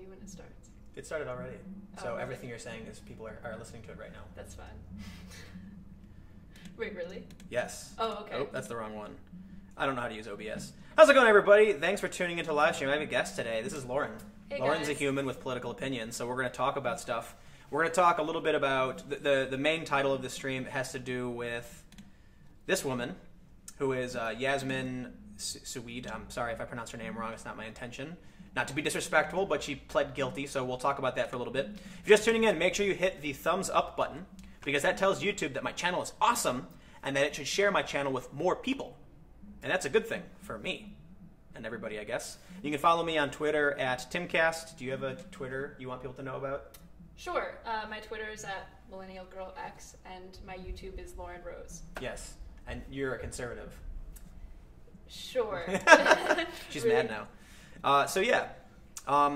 you when it starts. It started already. So really? Everything you're saying is people are listening to it right now. That's fine. Wait, really? Yes. Oh, okay. Oh, that's the wrong one. I don't know how to use OBS. How's it going, everybody? Thanks for tuning into live stream. I have a guest today. This is Lauren. Hey, Lauren's guys. a human with political opinions, so we're going to talk about stuff. We're going to talk a little bit about the main title of the stream has to do with this woman, who is Yasmin Suweed. I'm sorry if I pronounced her name wrong. It's not my intention. Not to be disrespectful, but she pled guilty, so we'll talk about that for a little bit. If you're just tuning in, make sure you hit the thumbs up button, because that tells YouTube that my channel is awesome and that it should share my channel with more people. And that's a good thing for me and everybody, I guess. You can follow me on Twitter at Timcast. Do you have a Twitter you want people to know about? Sure. My Twitter is at MillennialGirlX, and my YouTube is Lauren Rose. Yes. And you're a conservative. Sure. She's mad now. So yeah,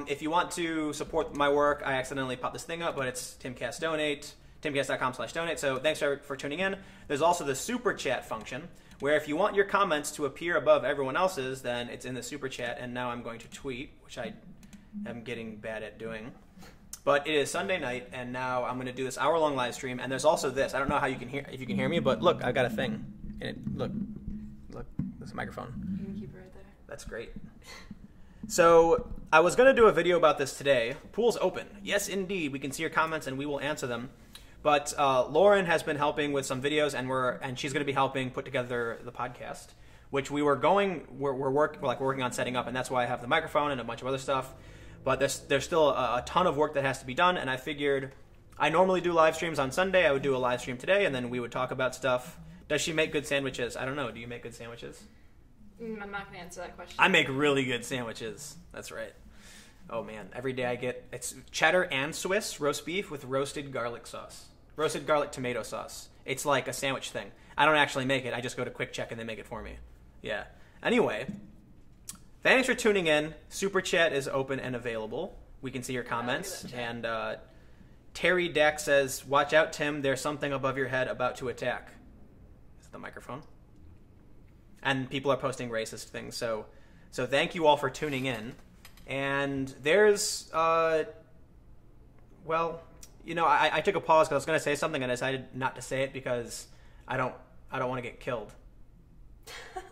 if you want to support my work, I accidentally popped this thing up, but it's Timcast Donate, timcast.com/donate. So thanks for tuning in. There's also the super chat function, where if you want your comments to appear above everyone else's, then it's in the super chat. And now I'm going to tweet, which I am getting bad at doing. But it is Sunday night, and now I'm going to do this hour-long live stream. And there's also this. I don't know how you can hear, if you can hear me, but look, I've got a thing. And it, look, there's a microphone. You can keep it right there. That's great. So I was going to do a video about this today. Pool's open. Yes, indeed. We can see your comments, and we will answer them. But Lauren has been helping with some videos, and she's going to be helping put together the podcast, which we're working on setting up, and that's why I have the microphone and a bunch of other stuff. But there's still a ton of work that has to be done, and I figured I normally do live streams on Sunday. I would do a live stream today, and then we would talk about stuff. Does she make good sandwiches? I don't know. Do you make good sandwiches? I'm not going to answer that question. I make really good sandwiches. That's right. Oh, man. Every day I get... It's cheddar and Swiss roast beef with roasted garlic sauce. Roasted garlic tomato sauce. It's like a sandwich thing. I don't actually make it. I just go to Quick Check and they make it for me. Yeah. Anyway, thanks for tuning in. Super Chat is open and available. We can see your comments. And Terry Deck says, "Watch out, Tim. There's something above your head about to attack." Is it the microphone? And people are posting racist things. So thank you all for tuning in. And there's, well... You know, I took a pause because I was going to say something and I decided not to say it because I don't want to get killed.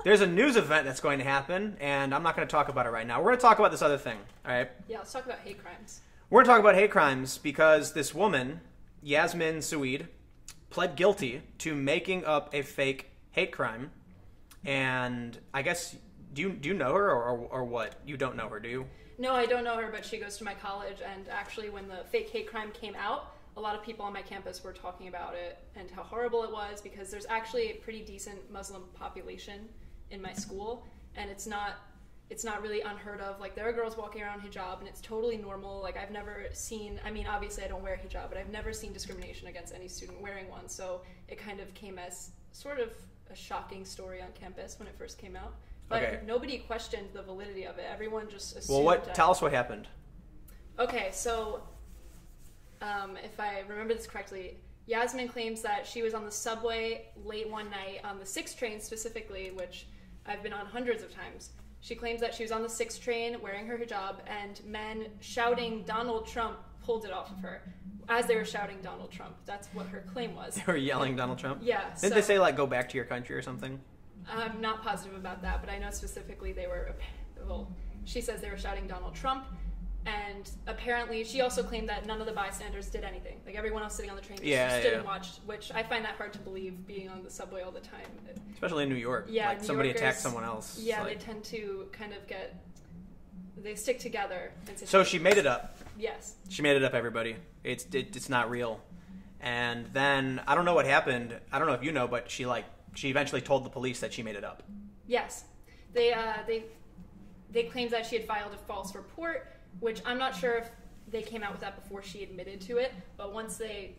There's a news event that's going to happen, and I'm not going to talk about it right now. We're going to talk about this other thing, all right? Yeah, let's talk about hate crimes. We're going to talk about hate crimes because this woman, Yasmin Suweed, pled guilty to making up a fake hate crime. And I guess, do you know her or what? You don't know her, do you? No, I don't know her, but she goes to my college, and actually when the fake hate crime came out, a lot of people on my campus were talking about it and how horrible it was, because there's actually a pretty decent Muslim population in my school, and it's not really unheard of. Like, there are girls walking around hijab, and it's totally normal. Like, I've never seen, I mean, obviously I don't wear hijab, but I've never seen discrimination against any student wearing one, so it kind of came as sort of a shocking story on campus when it first came out. But nobody questioned the validity of it. Everyone just assumed... Well, tell us what happened. Okay, so if I remember this correctly, Yasmin claims that she was on the subway late one night, on the 6 train specifically, which I've been on hundreds of times. She claims that she was on the 6 train wearing her hijab, and men shouting Donald Trump pulled it off of her as they were shouting Donald Trump. That's what her claim was. They were yelling Donald Trump? Yeah. Didn't they say, like, go back to your country or something? I'm not positive about that, but I know specifically they were, well, she says they were shouting Donald Trump, and apparently she also claimed that none of the bystanders did anything. Like, everyone else sitting on the train just stood and watched, which I find that hard to believe, being on the subway all the time. Especially in New York. Yeah, like, somebody attacked someone else. Yeah, like... they tend to kind of they stick together. So she made it up. Yes. She made it up, everybody. It's not real. And then, I don't know what happened. I don't know if you know, but she eventually told the police that she made it up. Yes. They claimed that she had filed a false report, which I'm not sure if they came out with that before she admitted to it, but once it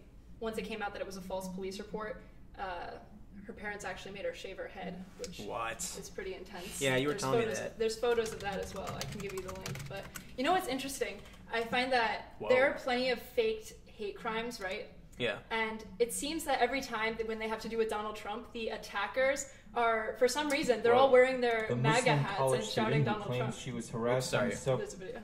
came out that it was a false police report, her parents actually made her shave her head, which is pretty intense. Yeah, you were telling me that. There's photos of that as well. I can give you the link. But you know what's interesting? I find that there are plenty of faked hate crimes, right? Yeah. And it seems that every time that when they have to do with Donald Trump, the attackers are, for some reason, they're all wearing their MAGA hats and shouting Donald Trump. She was harassed. There's a video.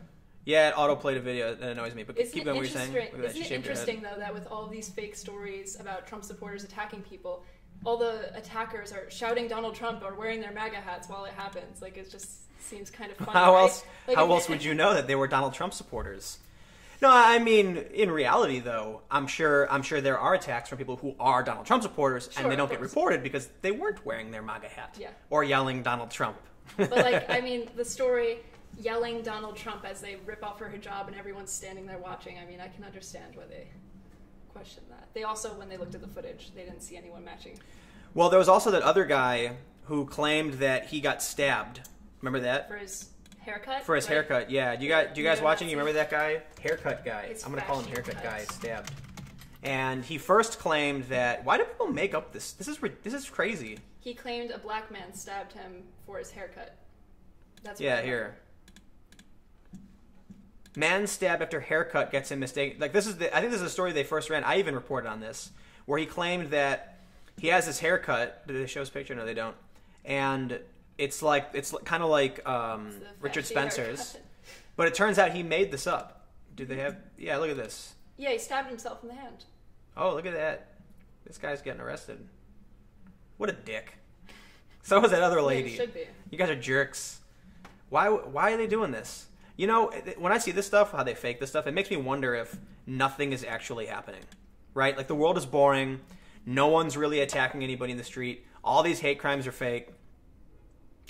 Yeah, it auto-played a video that annoys me, but Isn't keep it going what you're saying. Look at that, Isn't she it shaved her head. interesting, though, that with all these fake stories about Trump supporters attacking people, all the attackers are shouting Donald Trump or wearing their MAGA hats while it happens? Like, it just seems kind of funny, How right? else? Like, How else would you know that they were Donald Trump supporters? No, I mean, in reality, though, I'm sure there are attacks from people who are Donald Trump supporters, Sure, and they don't of get course. reported because they weren't wearing their MAGA hat Yeah. or yelling Donald Trump. But, like, I mean, the story yelling Donald Trump as they rip off her hijab and everyone's standing there watching, I mean, I can understand why they question that. They also, when they looked at the footage, they didn't see anyone matching. Well, there was also that other guy who claimed that he got stabbed. Remember that? For his haircut? For his right? haircut, yeah. Do you guys watching? You Neo-Nazi. remember that guy? Haircut guy. His I'm going to call him fashion haircut guy. cuts. Stabbed. And he first claimed that. Why do people make up this? This is crazy. He claimed a black man stabbed him for his haircut. That's what Yeah, I here. remember. Man stabbed after haircut gets him mistaken. Like I think this is a story they first ran. I even reported on this, where he claimed that he has this haircut. Do they show his picture? No, they don't. And it's kind of like It's the Richard fashy Spencer's, haircut. but it turns out he made this up. Do they have? Yeah, look at this. Yeah, he stabbed himself in the hand. Oh, look at that. This guy's getting arrested. What a dick. So was that other lady. Yeah, it should be. You guys are jerks. Why are they doing this? You know, when I see this stuff, how they fake this stuff, it makes me wonder if nothing is actually happening, right? Like, the world is boring. No one's really attacking anybody in the street. All these hate crimes are fake.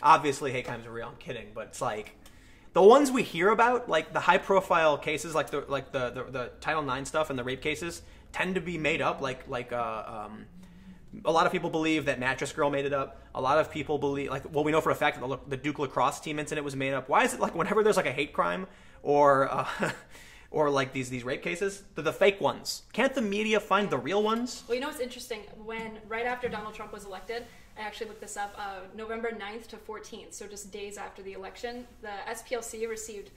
Obviously, hate crimes are real. I'm kidding. But it's like, the ones we hear about, like the high-profile cases, like the Title IX stuff and the rape cases, tend to be made up. A lot of people believe that Mattress Girl made it up. A lot of people believe, we know for a fact that the Duke Lacrosse team incident was made up. Why is it like whenever there's like a hate crime or or like these rape cases, they're the fake ones? Can't the media find the real ones? Well, you know what's interesting? Right after Donald Trump was elected, I actually looked this up, November 9th to 14th, so just days after the election, the SPLC received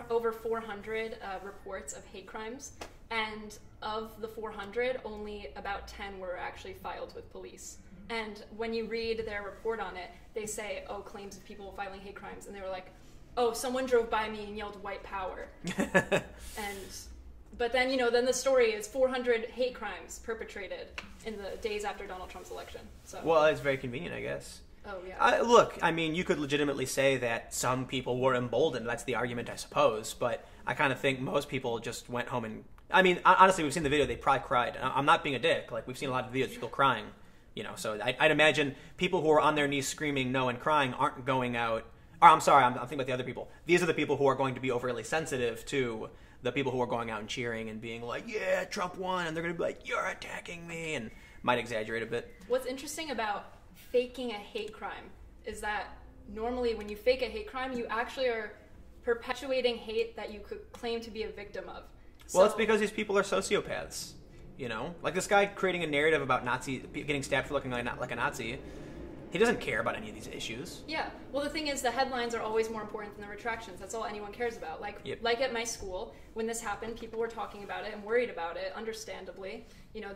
over 400 reports of hate crimes, and of the 400, only about 10 were actually filed with police. And when you read their report on it, they say, claims of people filing hate crimes, and they were like, someone drove by me and yelled white power. But then, then the story is 400 hate crimes perpetrated in the days after Donald Trump's election. So. Well, it's very convenient, I guess. Oh, yeah. Look, I mean, you could legitimately say that some people were emboldened. That's the argument, I suppose. But I kind of think most people just went home and... I mean, honestly, we've seen the video. They probably cried. I'm not being a dick. Like, we've seen a lot of videos of people crying. So I'd imagine people who are on their knees screaming no and crying aren't going out... Or, I'm sorry, I'm thinking about the other people. These are the people who are going to be overly sensitive to the people who are going out and cheering and being like, yeah, Trump won. And they're going to be like, you're attacking me. And might exaggerate a bit. What's interesting about faking a hate crime is that normally when you fake a hate crime, you actually are perpetuating hate that you could claim to be a victim of. Well, it's because these people are sociopaths, Like this guy creating a narrative about getting stabbed for looking like a Nazi. He doesn't care about any of these issues. Yeah. Well, the thing is, the headlines are always more important than the retractions. That's all anyone cares about. Like at my school, when this happened, people were talking about it and worried about it, understandably.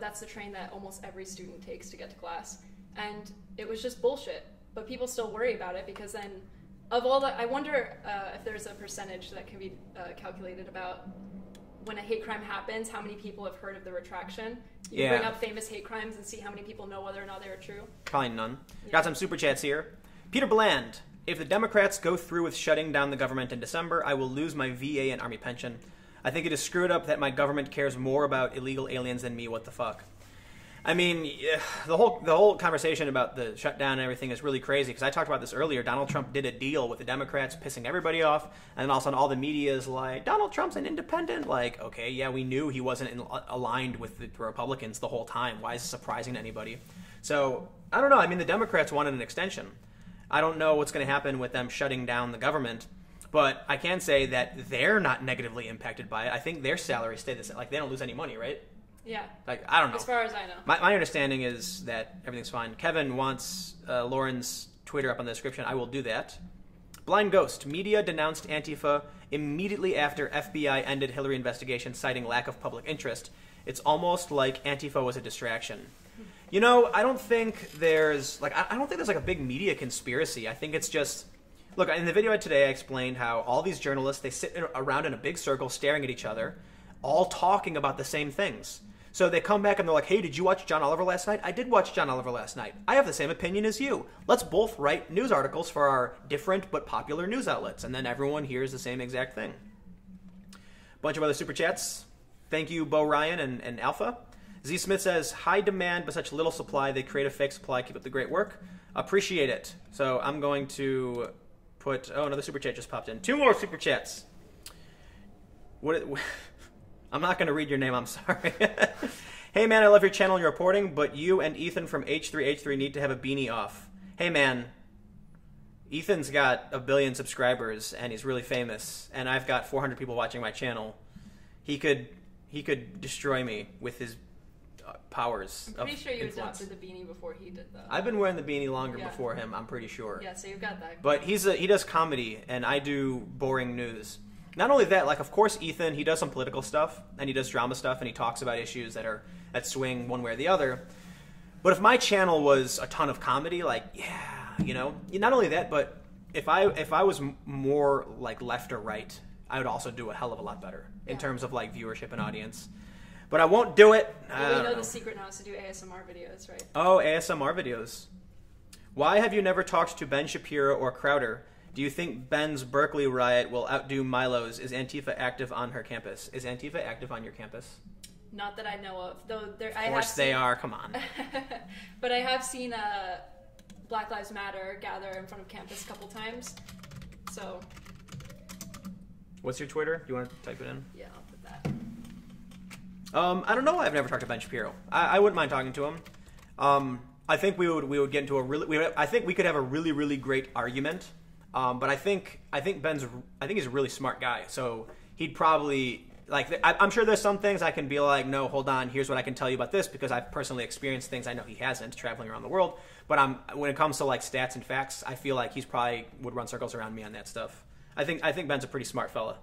That's the train that almost every student takes to get to class. And it was just bullshit. But people still worry about it because then, of all the... I wonder if there's a percentage that can be calculated about when a hate crime happens, how many people have heard of the retraction. You bring up famous hate crimes and see how many people know whether or not they were true. Probably none. Yeah. Got some super chats here. Peter Bland. If the Democrats go through with shutting down the government in December, I will lose my VA and Army pension. I think it is screwed up that my government cares more about illegal aliens than me. What the fuck? I mean, the whole conversation about the shutdown and everything is really crazy because I talked about this earlier. Donald Trump did a deal with the Democrats, pissing everybody off, and then all of a sudden all the media is like, Donald Trump's an independent. Like, okay, yeah, we knew he wasn't aligned with the Republicans the whole time. Why is it surprising to anybody? So, I don't know. I mean, the Democrats wanted an extension. I don't know what's going to happen with them shutting down the government, but I can say that they're not negatively impacted by it. I think their salaries stay the same. Like, they don't lose any money, right? Yeah. Like, I don't know. As far as I know. My understanding is that everything's fine. Kevin wants Lauren's Twitter up on the description. I will do that. Blind Ghost. Media denounced Antifa immediately after FBI ended Hillary investigation, citing lack of public interest. It's almost like Antifa was a distraction. I don't think there's like a big media conspiracy. I think it's just Look, in the video today, I explained how all these journalists, they sit around in a big circle staring at each other, all talking about the same things. So they come back and they're like, hey, did you watch John Oliver last night? I did watch John Oliver last night. I have the same opinion as you. Let's both write news articles for our different but popular news outlets. And then everyone hears the same exact thing. Bunch of other super chats. Thank you, Bo Ryan and Alpha. Z Smith says, high demand but such little supply. They create a fake supply. Keep up the great work. Appreciate it. So I'm going to put... Oh, another super chat just popped in. 2 more super chats. I'm not going to read your name. I'm sorry. Hey, man, I love your channel and your reporting, but you and Ethan from H3H3 need to have a beanie off. Hey, man. Ethan's got 1 billion subscribers, and he's really famous, and I've got 400 people watching my channel. He could destroy me with his powers. I'm pretty sure you adopted the beanie before he did, though. I've been wearing the beanie longer before him, I'm pretty sure. Yeah, so you've got that. But he does comedy, and I do boring news. Not only that, like, of course, Ethan, he does some political stuff, and he does drama stuff, and he talks about issues that swing one way or the other. But if my channel was a ton of comedy, like, yeah, you know, not only that, but if I was more like left or right, I would also do a hell of a lot better in terms of like viewership and audience. But I won't do it. Well, we know the secret now is to do ASMR videos, right? Oh, ASMR videos. Why have you never talked to Ben Shapiro or Crowder? Do you think Ben's Berkeley riot will outdo Milo's? Is Antifa active on her campus? Is Antifa active on your campus? Not that I know of. Though of course they are. Come on. But I have seen Black Lives Matter gather in front of campus a couple times. So. What's your Twitter? Do you want to type it in? Yeah, I'll put that. I don't know. I've never talked to Ben Shapiro. I wouldn't mind talking to him. I think we would get into a really. I think we could have a really, really great argument. But I think he's a really smart guy. So he'd probably like. I'm sure there's some things I can be like, no, hold on. Here's what I can tell you about this because I've personally experienced things I know he hasn't traveling around the world. But when it comes to like stats and facts, I feel like he's probably would run circles around me on that stuff. I think Ben's a pretty smart fella.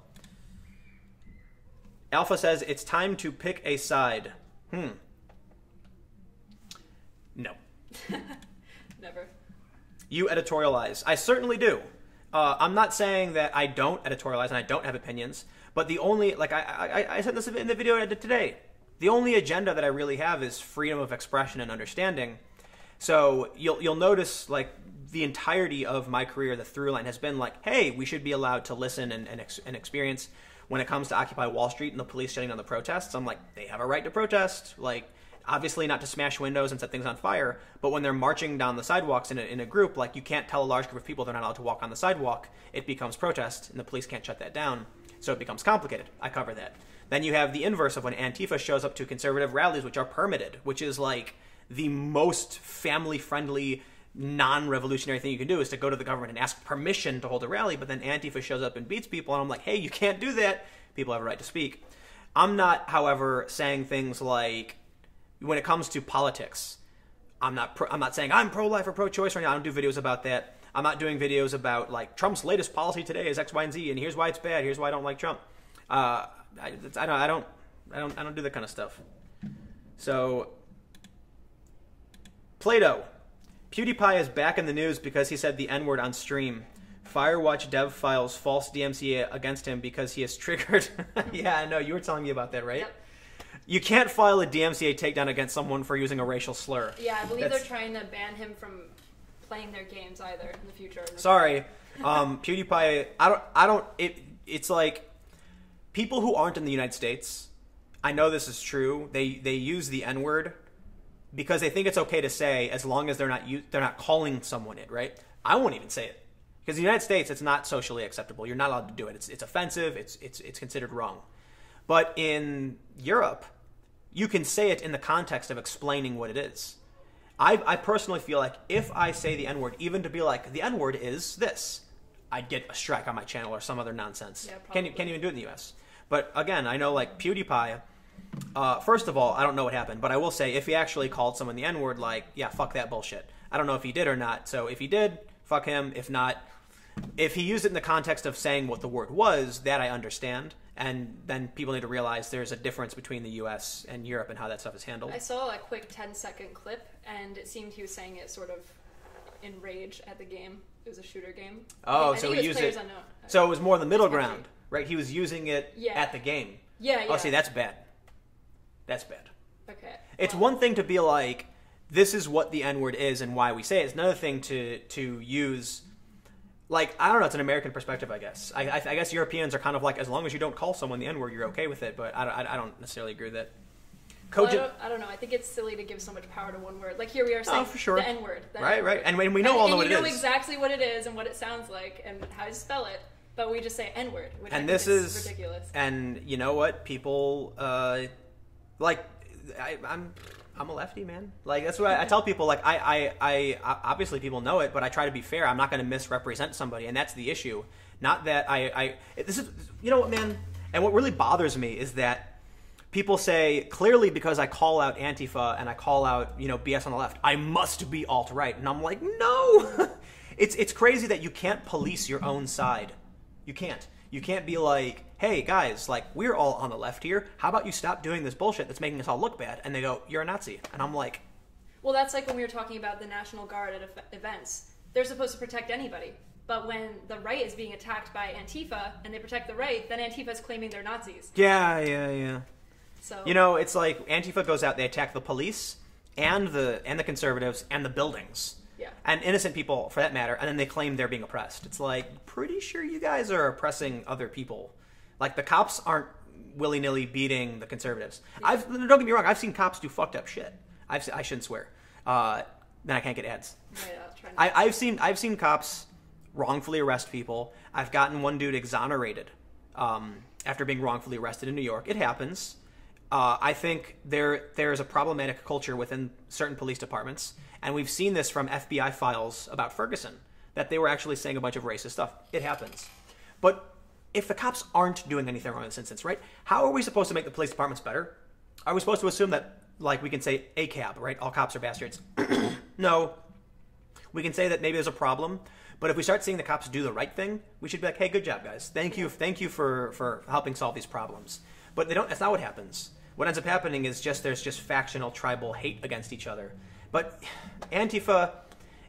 Alpha says it's time to pick a side. No. Never. You editorialize. I certainly do. I'm not saying that I don't editorialize and I don't have opinions, but the only, like I said this in the video I did today, the only agenda that I really have is freedom of expression and understanding. So you'll notice, like, the entirety of my career, the through line has been like, hey, we should be allowed to listen and experience when it comes to Occupy Wall Street and the police shutting down the protests. I'm like, they have a right to protest. Like, obviously not to smash windows and set things on fire, but when they're marching down the sidewalks in a group, like, you can't tell a large group of people they're not allowed to walk on the sidewalk. It becomes protest, and the police can't shut that down, so it becomes complicated. I cover that. Then you have the inverse of when Antifa shows up to conservative rallies, which are permitted, which is, like, the most family-friendly, non-revolutionary thing you can do is to go to the government and ask permission to hold a rally, but then Antifa shows up and beats people, and I'm like, hey, you can't do that. People have a right to speak. I'm not, however, saying things like, when it comes to politics, I'm not saying I'm pro-life or pro-choice right now. I don't do videos about that. I'm not doing videos about, like, Trump's latest policy today is X, Y, and Z, and here's why it's bad. Here's why I don't like Trump. I don't do that kind of stuff. So, Plato. PewDiePie is back in the news because he said the N-word on stream. Firewatch dev files false DMCA against him because he is triggered. Yeah, I know. You were telling me about that, right? Yep. You can't file a DMCA takedown against someone for using a racial slur. Yeah, I believe they're trying to ban him from playing their games either in the future. Sorry. PewDiePie, it's like, people who aren't in the United States, I know this is true, they use the N-word because they think it's okay to say as long as they're not calling someone it, right? I won't even say it. Because in the United States, it's not socially acceptable. You're not allowed to do it. It's offensive. It's considered wrong. But in Europe, you can say it in the context of explaining what it is. I personally feel like if I say the N-word, even to be like, the N-word is this, I'd get a strike on my channel or some other nonsense. Yeah, can't even do it in the U.S. But again, I know, like, PewDiePie, first of all, I don't know what happened, but I will say if he actually called someone the N-word, like, yeah, fuck that bullshit. I don't know if he did or not. So if he did, fuck him. If not, if he used it in the context of saying what the word was, that I understand. And then people need to realize there's a difference between the U.S. and Europe and how that stuff is handled. I saw a quick 10-second clip, and it seemed he was saying it sort of in rage at the game. It was a shooter game. Oh, I so think he used Players it. Unknown. So it was more the middle It's catchy. ground, right? He was using it Yeah. at the game. Yeah. Oh, see, that's bad. That's bad. Okay. It's one thing to be like, this is what the N-word is and why we say it. It's another thing to use, like, I don't know, it's an American perspective, I guess. I guess Europeans are kind of like, as long as you don't call someone the N-word, you're okay with it, but I don't necessarily agree with that. Well, I don't know. I think it's silly to give so much power to one word. Like here we are saying for sure. the N-word. Right. And when we know all know what it is. And you know exactly what it is and what it sounds like and how to spell it, but we just say N-word, which and I this think is ridiculous. And you know what? People, like, I'm a lefty, man. Like, that's what I tell people. Like, I obviously people know it, but I try to be fair. I'm not going to misrepresent somebody, and that's the issue. Not that this is, you know what, man? And what really bothers me is that people say, clearly because I call out Antifa and I call out, BS on the left, I must be alt-right. And I'm like, no! It's crazy that you can't police your own side. You can't. You can't be like, hey, guys, like, we're all on the left here. How about you stop doing this bullshit that's making us all look bad? And they go, you're a Nazi. And I'm like... Well, that's like when we were talking about the National Guard at events. They're supposed to protect anybody. But when the right is being attacked by Antifa and they protect the right, then Antifa is claiming they're Nazis. Yeah. So it's like Antifa goes out, they attack the police and the conservatives and the buildings. Yeah. And innocent people, for that matter, and then they claim they're being oppressed. It's like, pretty sure you guys are oppressing other people. Like, the cops aren't willy-nilly beating the conservatives. Yeah. Don't get me wrong, I've seen cops do fucked up shit. I shouldn't swear. Then I can't get ads. Right, I'll try not I've seen cops wrongfully arrest people. I've gotten one dude exonerated after being wrongfully arrested in New York. It happens. I think there's a problematic culture within certain police departments, and we've seen this from FBI files about Ferguson, that they were actually saying a bunch of racist stuff. It happens. But if the cops aren't doing anything wrong in this instance, right, how are we supposed to make the police departments better? Are we supposed to assume that, like, we can say ACAB, right, all cops are bastards? No. We can say that maybe there's a problem, but if we start seeing the cops do the right thing, we should be like, hey, good job, guys. Thank you for helping solve these problems. But that's not what happens. What ends up happening is there's just factional, tribal hate against each other. But Antifa,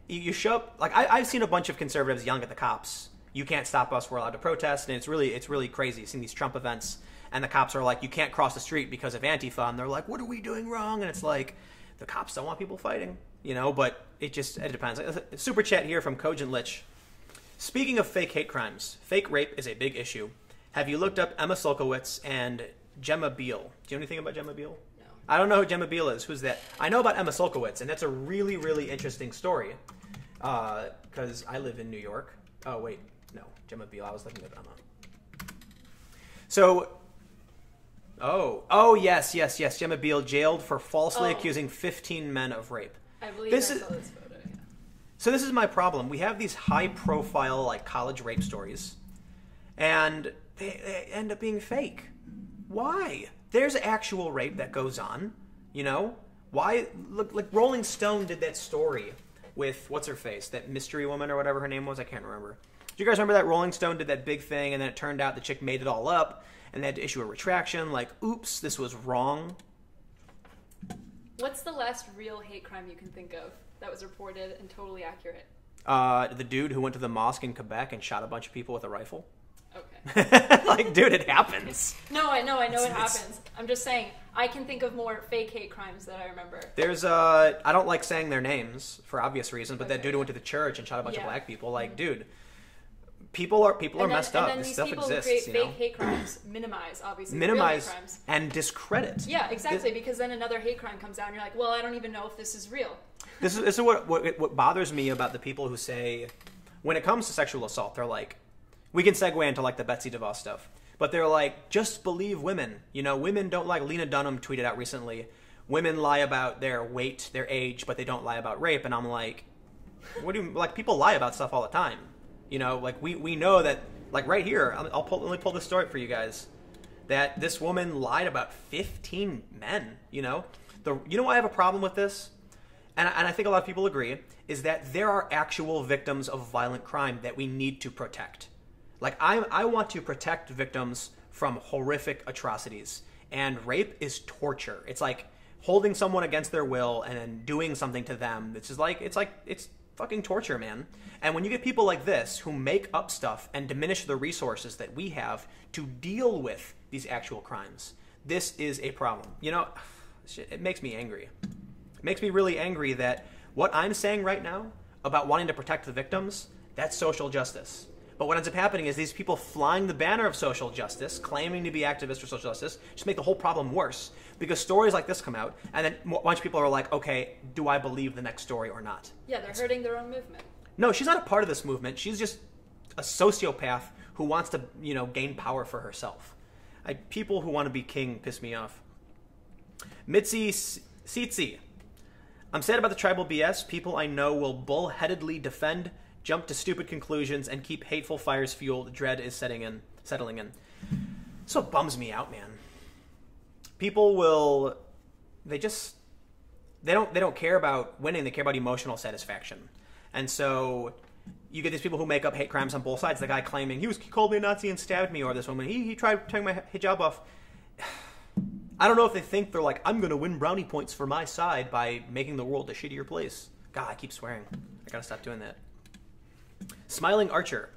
you show up, like, I've seen a bunch of conservatives yelling at the cops. You can't stop us, we're allowed to protest, and it's really crazy seeing these Trump events, and the cops are like, you can't cross the street because of Antifa, and they're like, what are we doing wrong? And it's like, the cops don't want people fighting, but it depends. Super chat here from Cogent Lich. Speaking of fake hate crimes, fake rape is a big issue. Have you looked up Emma Solkowitz and Gemma Beal? Do you know anything about Gemma Beal? No. I don't know who Gemma Beal is. Who's that? I know about Emma Solkowitz, and that's a really, really interesting story. Because I live in New York. Oh, wait. No. Gemma Beal. I was looking at Emma. So... Oh, yes. Gemma Beal jailed for falsely accusing 15 men of rape. I believe I saw this photo, yeah. So this is my problem. We have these high-profile, like, college rape stories, and they end up being fake. Why? There's actual rape that goes on, Why? Look, like Rolling Stone did that story with, what's her face, that mystery woman or whatever her name was, I can't remember. Do you guys remember that Rolling Stone did that big thing, and then it turned out the chick made it all up, and they had to issue a retraction, like, oops, this was wrong. What's the last real hate crime you can think of that was reported and totally accurate? The dude who went to the mosque in Quebec and shot a bunch of people with a rifle. Okay. Like, dude, it happens. No, I know it happens. I'm just saying, I can think of more fake hate crimes that I remember. There's, I don't like saying their names for obvious reasons, but Okay. that dude who went to the church and shot a bunch of Yeah. black people, like, dude, people are messed up. And then This these stuff people exists, who create fake hate crimes minimize, obviously, real hate Minimize crimes. and discredit. Yeah, exactly, because then another hate crime comes out and you're like, well, I don't even know if this is real. This is what bothers me about the people who say, when it comes to sexual assault, they're like, we can segue into, like, the Betsy DeVos stuff, but they're like, just believe women. Women don't like, Lena Dunham tweeted out recently, women lie about their weight, their age, but they don't lie about rape. And I'm like, what do you, like, people lie about stuff all the time. Like, we know that, like, right here, let me pull this story for you guys, that this woman lied about 15 men, why I have a problem with this? And I think a lot of people agree, is that there are actual victims of violent crime that we need to protect. Like, I want to protect victims from horrific atrocities. And rape is torture. It's like holding someone against their will and then doing something to them. It's fucking torture, man. And when you get people like this who make up stuff and diminish the resources that we have to deal with these actual crimes, this is a problem. You know, it makes me angry. It makes me really angry that what I'm saying right now about wanting to protect the victims, that's social justice. But what ends up happening is these people flying the banner of social justice, claiming to be activists for social justice, just make the whole problem worse. Because stories like this come out, and then a bunch of people are like, okay, do I believe the next story or not? Yeah, they're hurting their own movement. No, she's not a part of this movement. She's just a sociopath who wants to, gain power for herself. People who want to be king piss me off. Mitzi Seetzi. I'm sad about the tribal BS. People I know will bullheadedly defend, jump to stupid conclusions, and keep hateful fires fueled. Dread is settling in. That's what bums me out, man. People will, they don't care about winning. They care about emotional satisfaction. And so you get these people who make up hate crimes on both sides. The guy claiming he called me a Nazi and stabbed me, or this woman, he tried taking my hijab off. I don't know if they think they're like, I'm going to win brownie points for my side by making the world a shittier place. God, I keep swearing. I got to stop doing that. Smiling Archer.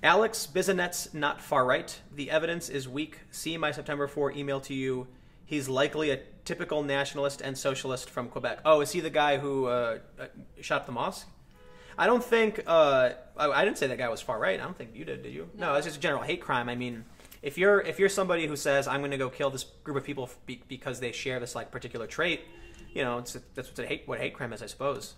Alex Bizonet's not far right. The evidence is weak. See my September 4 email to you. He's likely a typical nationalist and socialist from Quebec. Oh, is he the guy who shot up the mosque? I don't think... I didn't say that guy was far right. I don't think you did you? No, it's just a general hate crime. I mean, if you're somebody who says, I'm going to go kill this group of people because they share this particular trait, that's what hate crime is, I suppose.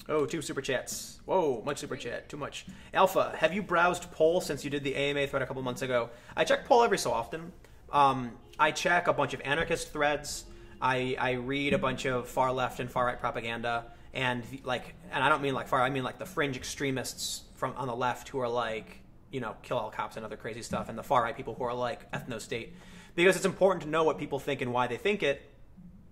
Oh, 2 super chats. Whoa, much super chat. Too much. Alpha, have you browsed Poll since you did the AMA thread a couple months ago? I check Poll every so often. I check a bunch of anarchist threads. I read a bunch of far left and far right propaganda. And I don't mean far, I mean the fringe extremists on the left who are kill all cops and other crazy stuff. And the far right people who are ethno-state. Because it's important to know what people think and why they think it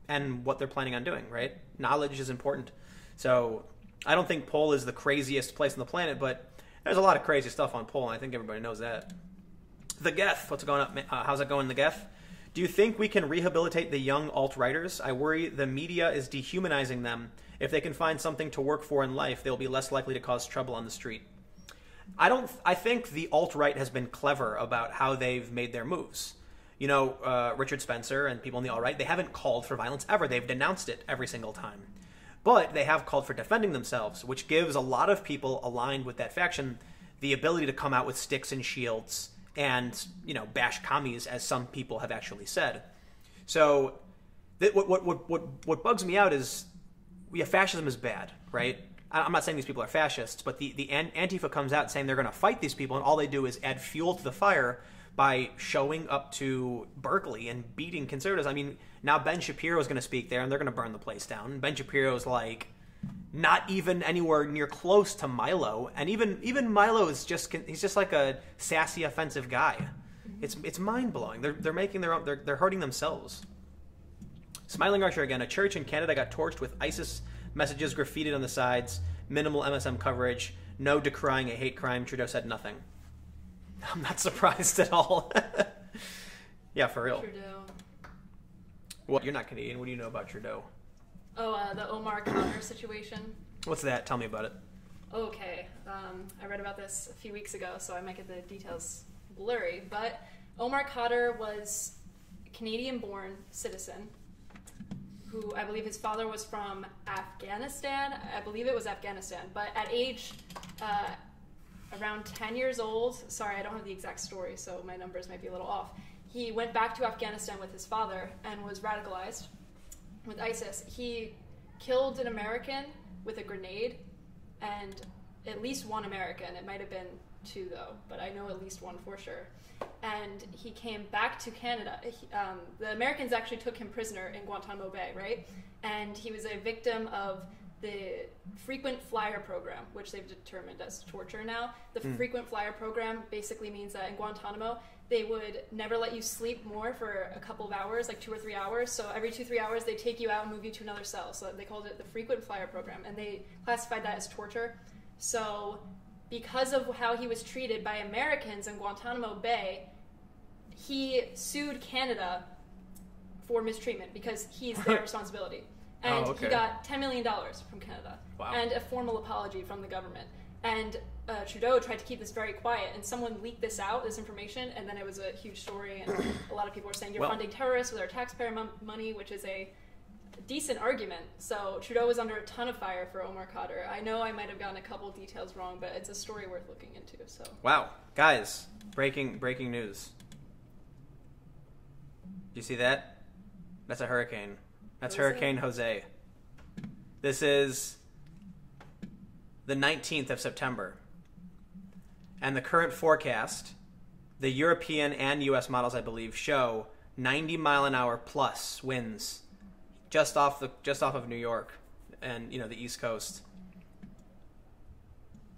and what they're planning on doing, right? Knowledge is important. So I don't think Poll is the craziest place on the planet, but there's a lot of crazy stuff on Poll, and I think everybody knows that. The Geth, what's going up? How's it going, the Geth? Do you think we can rehabilitate the young alt-righters? I worry the media is dehumanizing them. If they can find something to work for in life, they'll be less likely to cause trouble on the street. I think the alt-right has been clever about how they've made their moves. Richard Spencer and people in the alt-right, they haven't called for violence ever. They've denounced it every single time. But they have called for defending themselves, which gives a lot of people aligned with that faction the ability to come out with sticks and shields and, bash commies, as some people have actually said. So what bugs me out is, fascism is bad, right? I'm not saying these people are fascists, but the Antifa comes out saying they're going to fight these people, and all they do is add fuel to the fire by showing up to Berkeley and beating conservatives. I mean, now Ben Shapiro is going to speak there, and they're going to burn the place down. Ben Shapiro's not even anywhere near close to Milo, and even Milo is he's just like a sassy, offensive guy. It's mind blowing. They're making their own. They're hurting themselves. Smiling Archer again. A church in Canada got torched with ISIS messages graffitied on the sides. Minimal MSM coverage. No decrying a hate crime. Trudeau said nothing. I'm not surprised at all. Yeah, for real. Trudeau. Well, you're not Canadian. What do you know about Trudeau? Oh, the Omar Khadr situation. What's that? Tell me about it. Okay. I read about this a few weeks ago, so I might get the details blurry. But Omar Khadr was a Canadian-born citizen who I believe his father was from Afghanistan. I believe it was Afghanistan. But at age around 10 years old, sorry, I don't have the exact story, so my numbers might be a little off. He went back to Afghanistan with his father and was radicalized with ISIS. He killed an American with a grenade, and at least one American. It might have been 2, though, but I know at least 1 for sure. And he came back to Canada. The Americans actually took him prisoner in Guantanamo Bay, right? And he was a victim of the frequent flyer program, which they've determined as torture now. The frequent flyer program basically means that in Guantanamo, they would never let you sleep more for a couple of hours, 2 or 3 hours. So every 2-3 hours, they take you out and move you to another cell. So they called it the frequent flyer program, and they classified that as torture. So because of how he was treated by Americans in Guantanamo Bay, he sued Canada for mistreatment because he's their responsibility. And Oh, okay. he got $10 million from Canada. Wow. And a formal apology from the government. And Trudeau tried to keep this very quiet, and someone leaked this out, this information, and then it was a huge story, and a lot of people were saying, you're funding terrorists with our taxpayer money, which is a decent argument. So Trudeau was under a ton of fire for Omar Khadr. I know I might have gotten a couple details wrong, but it's a story worth looking into. So Wow. Guys, breaking news. Do you see that? That's a hurricane. That's Hurricane Jose. This is the 19th of September. And the current forecast, the European and US models, I believe, show 90 mile an hour plus winds just off of New York and, the East Coast.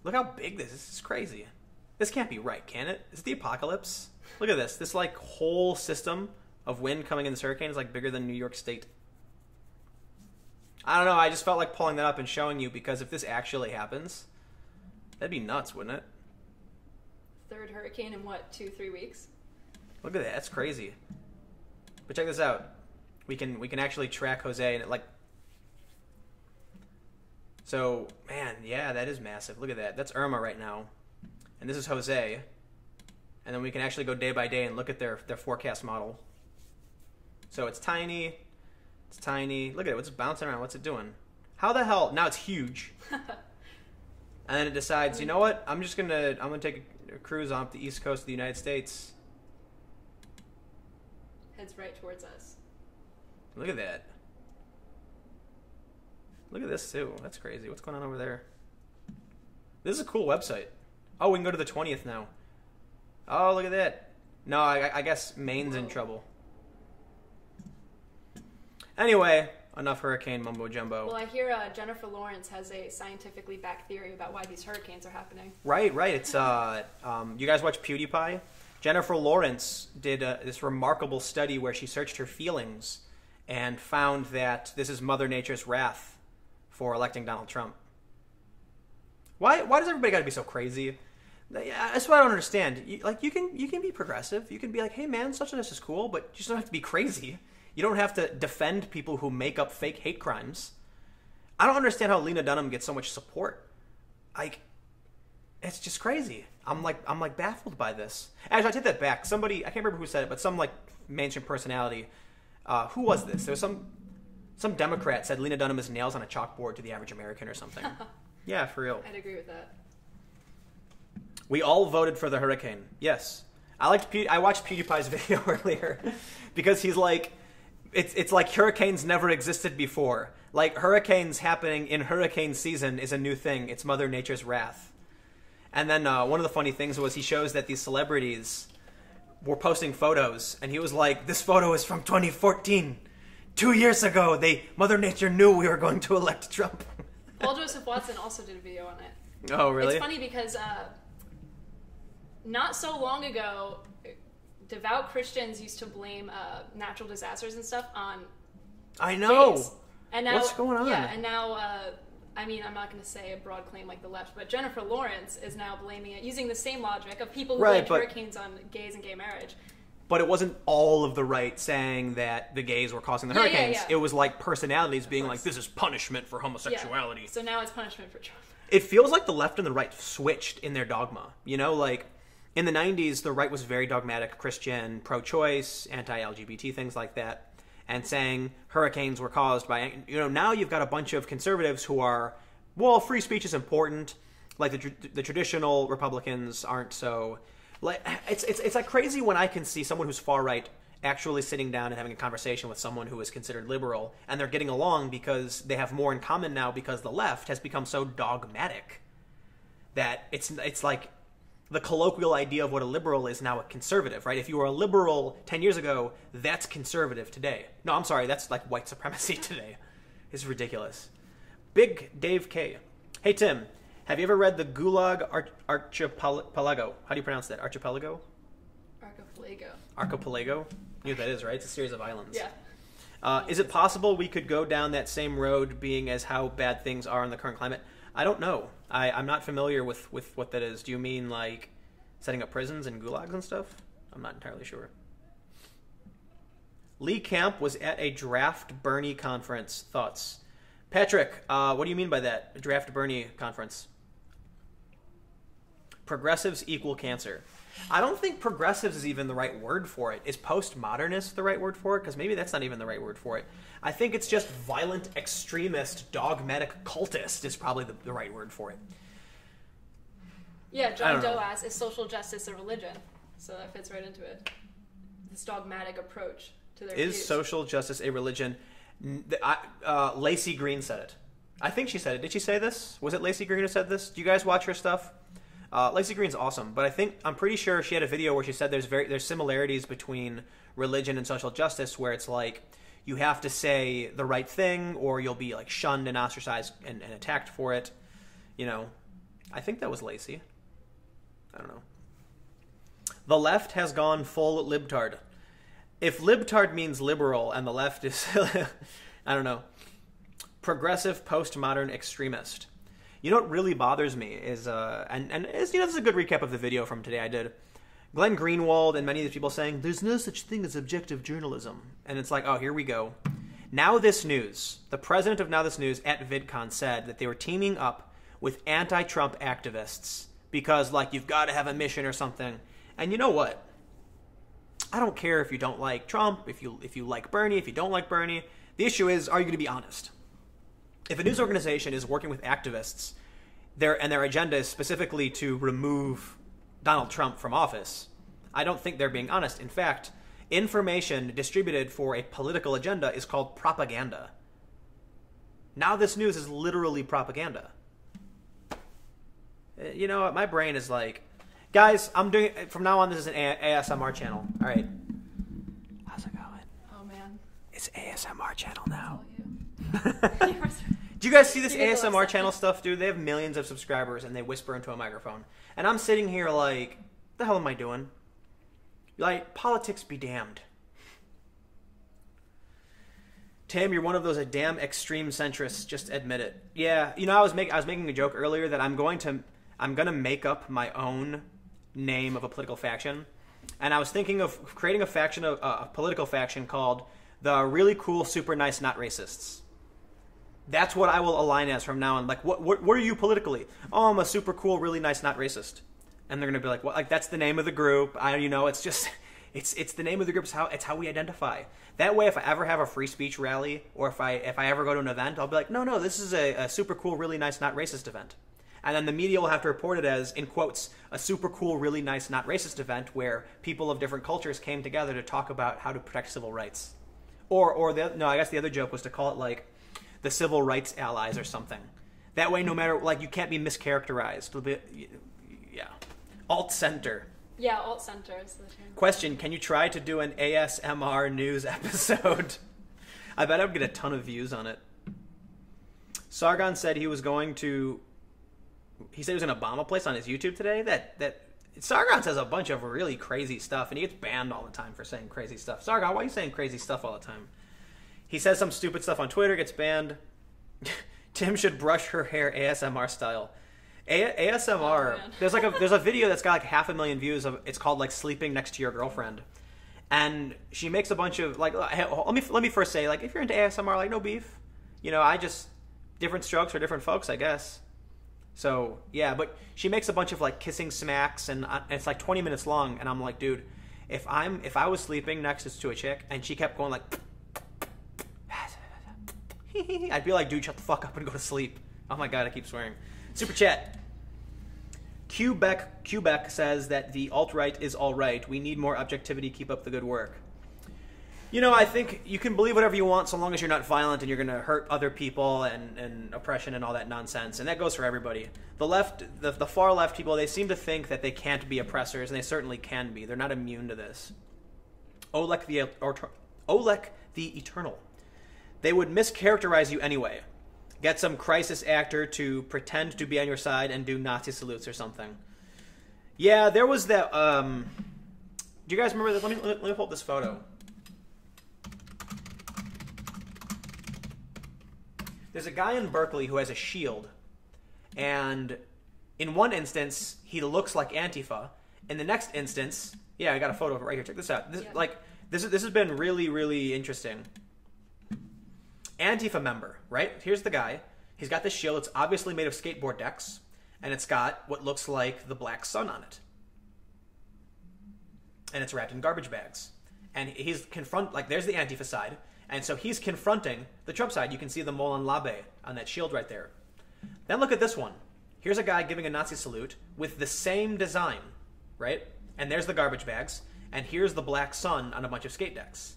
Look how big this is. This is crazy. This can't be right, can it? Is it the apocalypse? Look at this. This like whole system of wind coming in this hurricane is like bigger than New York State. I don't know. I just felt like pulling that up and showing you because if this actually happens, that'd be nuts, wouldn't it? Third hurricane in what, 2-3 weeks? Look at that. That's crazy. But check this out. We can actually track Jose and it like. So man, yeah, that is massive. Look at that. That's Irma right now, and this is Jose. And then we can actually go day by day and look at their forecast model. So it's tiny. It's tiny. Look at it. It's bouncing around. What's it doing? How the hell? Now it's huge. And then it decides, you know what? I'm gonna take a cruise on the east coast of the United States. Heads right towards us. Look at that. Look at this too. That's crazy. What's going on over there? This is a cool website. Oh, we can go to the 20th now. Oh, look at that. No, I guess Maine's in trouble. Anyway, enough hurricane mumbo jumbo. Well, I hear Jennifer Lawrence has a scientifically backed theory about why these hurricanes are happening. Right. It's you guys watch PewDiePie? Jennifer Lawrence did this remarkable study where she searched her feelings and found that this is Mother Nature's wrath for electing Donald Trump. Why does everybody got to be so crazy? That's what I don't understand. You can be progressive. You can be like, hey man, such and such is cool, but you just don't have to be crazy. You don't have to defend people who make up fake hate crimes. I don't understand how Lena Dunham gets so much support. It's just crazy. I'm baffled by this. Actually, I take that back. Somebody, I can't remember who said it, but some like mainstream personality. Who was this? There was some Democrat said Lena Dunham is nails on a chalkboard to the average American or something. Yeah, for real. I'd agree with that. We all voted for the hurricane. Yes. I watched PewDiePie's video earlier because he's like, it's like hurricanes never existed before. Like hurricanes happening in hurricane season is a new thing. It's Mother Nature's wrath. And then one of the funny things was he shows that these celebrities were posting photos, and he was like, this photo is from 2014. 2 years ago, Mother Nature knew we were going to elect Trump. Paul Joseph Watson also did a video on it. Oh, really? It's funny because not so long ago, devout Christians used to blame natural disasters and stuff on I know. gays. And now, what's going on? Yeah, and now, I'm not going to say a broad claim like the left, but Jennifer Lawrence is now blaming it, using the same logic of people who blamed hurricanes on gays and gay marriage. But it wasn't all of the right saying that the gays were causing the hurricanes. Yeah. It was like personalities being like, this is punishment for homosexuality. Yeah. So now it's punishment for Trump. It feels like the left and the right switched in their dogma. Like in the 90s, the right was very dogmatic, Christian, pro-choice, anti-LGBT, things like that. And saying hurricanes were caused by, now you've got a bunch of conservatives who are, well, free speech is important. Like the traditional Republicans aren't so. Like it's like crazy when I can see someone who's far right actually sitting down and having a conversation with someone who is considered liberal, and they're getting along because they have more in common now because the left has become so dogmatic that it's like the colloquial idea of what a liberal is now a conservative, right? If you were a liberal 10 years ago, that's conservative today. No, I'm sorry, that's like white supremacy today. It's ridiculous. Big Dave K. Hey, Tim, have you ever read the Gulag Archipelago? How do you pronounce that? Archipelago? Archipelago? You know what that is, right? It's a series of islands. Yeah. Is it possible we could go down that same road being as how bad things are in the current climate? I don't know. I'm not familiar with what that is. Do you mean like setting up prisons and gulags and stuff? I'm not entirely sure. Lee Camp was at a Draft Bernie conference. Thoughts? Patrick, what do you mean by that? A Draft Bernie conference? Progressives equal cancer. I don't think progressives is even the right word for it. Is postmodernist the right word for it? Because maybe that's not even the right word for it. I think it's just violent, extremist, dogmatic cultist is probably the right word for it. Yeah, John Doe asks, is social justice a religion? So that fits right into it. This dogmatic approach to their views. Is social justice a religion? Lacey Green said it. I think she said it. Did she say this? Was it Lacey Green who said this? Do you guys watch her stuff? Lacey Green's awesome, but I'm pretty sure she had a video where she said there's similarities between religion and social justice, where it's like you have to say the right thing or you'll be like shunned and ostracized and attacked for it. You know, I think that was Lacey. I don't know. The left has gone full libtard. If libtard means liberal and the left is, I don't know, progressive postmodern extremist. You know what really bothers me is, this is a good recap of the video from today I did. Glenn Greenwald and many of these people saying, there's no such thing as objective journalism. And it's like, oh, here we go. Now This News, the president of Now This News at VidCon said that they were teaming up with anti-Trump activists because, like, you've got to have a mission or something. And you know what? I don't care if you don't like Trump, if you like Bernie, if you don't like Bernie. The issue is, are you going to be honest? If a news organization is working with activists, their agenda is specifically to remove Donald Trump from office, I don't think they're being honest. In fact, information distributed for a political agenda is called propaganda. Now This News is literally propaganda. You know what? My brain is like, guys, I'm doing, from now on, this is an ASMR channel. All right. How's it going? Oh, man. It's ASMR channel now. Oh, Do you guys see this ASMR channel stuff, dude? They have millions of subscribers, and they whisper into a microphone. And I'm sitting here like, what the hell am I doing? Like, politics be damned. Tim, you're one of those damn extreme centrists. Just admit it. Yeah, you know, I was making a joke earlier that I'm gonna make up my own name of a political faction, and I was thinking of creating a political faction called the Really Cool, Super Nice, Not Racists. That's what I will align as from now on. Like, what are you politically? Oh, I'm a super cool, really nice, not racist. And they're gonna be like, well, like that's the name of the group. It's just, it's the name of the group. It's how we identify. That way, if I ever have a free speech rally or if I ever go to an event, I'll be like, no, this is a super cool, really nice, not racist event. And then the media will have to report it as, in quotes, a super cool, really nice, not racist event where people of different cultures came together to talk about how to protect civil rights. I guess the other joke was to call it like the Civil Rights Allies or something. That way, no matter, like, you can't be mischaracterized. It'll be, yeah. Alt-center. Yeah, alt-center is the term. Question, can you try to do an ASMR news episode? I bet I would get a ton of views on it. Sargon said he was going to bomb a place on his YouTube today. Sargon says a bunch of really crazy stuff, and he gets banned all the time for saying crazy stuff. Sargon, why are you saying crazy stuff all the time? He says some stupid stuff on Twitter, gets banned. Tim should brush her hair ASMR style. ASMR. Oh, there's a video that's got like 500,000 views. It's called like sleeping next to your girlfriend, and she makes a bunch of like. Let me first say, like, if you're into ASMR, like, no beef. You know, different strokes for different folks, I guess. So yeah, but she makes a bunch of like kissing smacks, and it's like 20 minutes long, and I'm like, dude, if I was sleeping next to a chick and she kept going like. I'd be like, dude, shut the fuck up and go to sleep. Oh my god, I keep swearing. Super chat. Quebec says that the alt-right is all right. We need more objectivity. Keep up the good work. You know, I think you can believe whatever you want so long as you're not violent and you're going to hurt other people and oppression and all that nonsense. And that goes for everybody. The left, the far left people, they seem to think that they can't be oppressors, and they certainly can be. They're not immune to this. Olek the Eternal. They would mischaracterize you anyway. Get some crisis actor to pretend to be on your side and do Nazi salutes or something. Yeah, there was that. Do you guys remember this? Let me pull up this photo. There's a guy in Berkeley who has a shield, and in one instance he looks like Antifa. In the next instance, yeah, I got a photo of it right here. Check this out. This has been really, really interesting. Antifa member, right? Here's the guy. He's got this shield. It's obviously made of skateboard decks, and it's got what looks like the black sun on it. And it's wrapped in garbage bags. And he's there's the Antifa side, and so he's confronting the Trump side. You can see the Molon Labe on that shield right there. Then look at this one. Here's a guy giving a Nazi salute with the same design, right? And there's the garbage bags, and here's the black sun on a bunch of skate decks.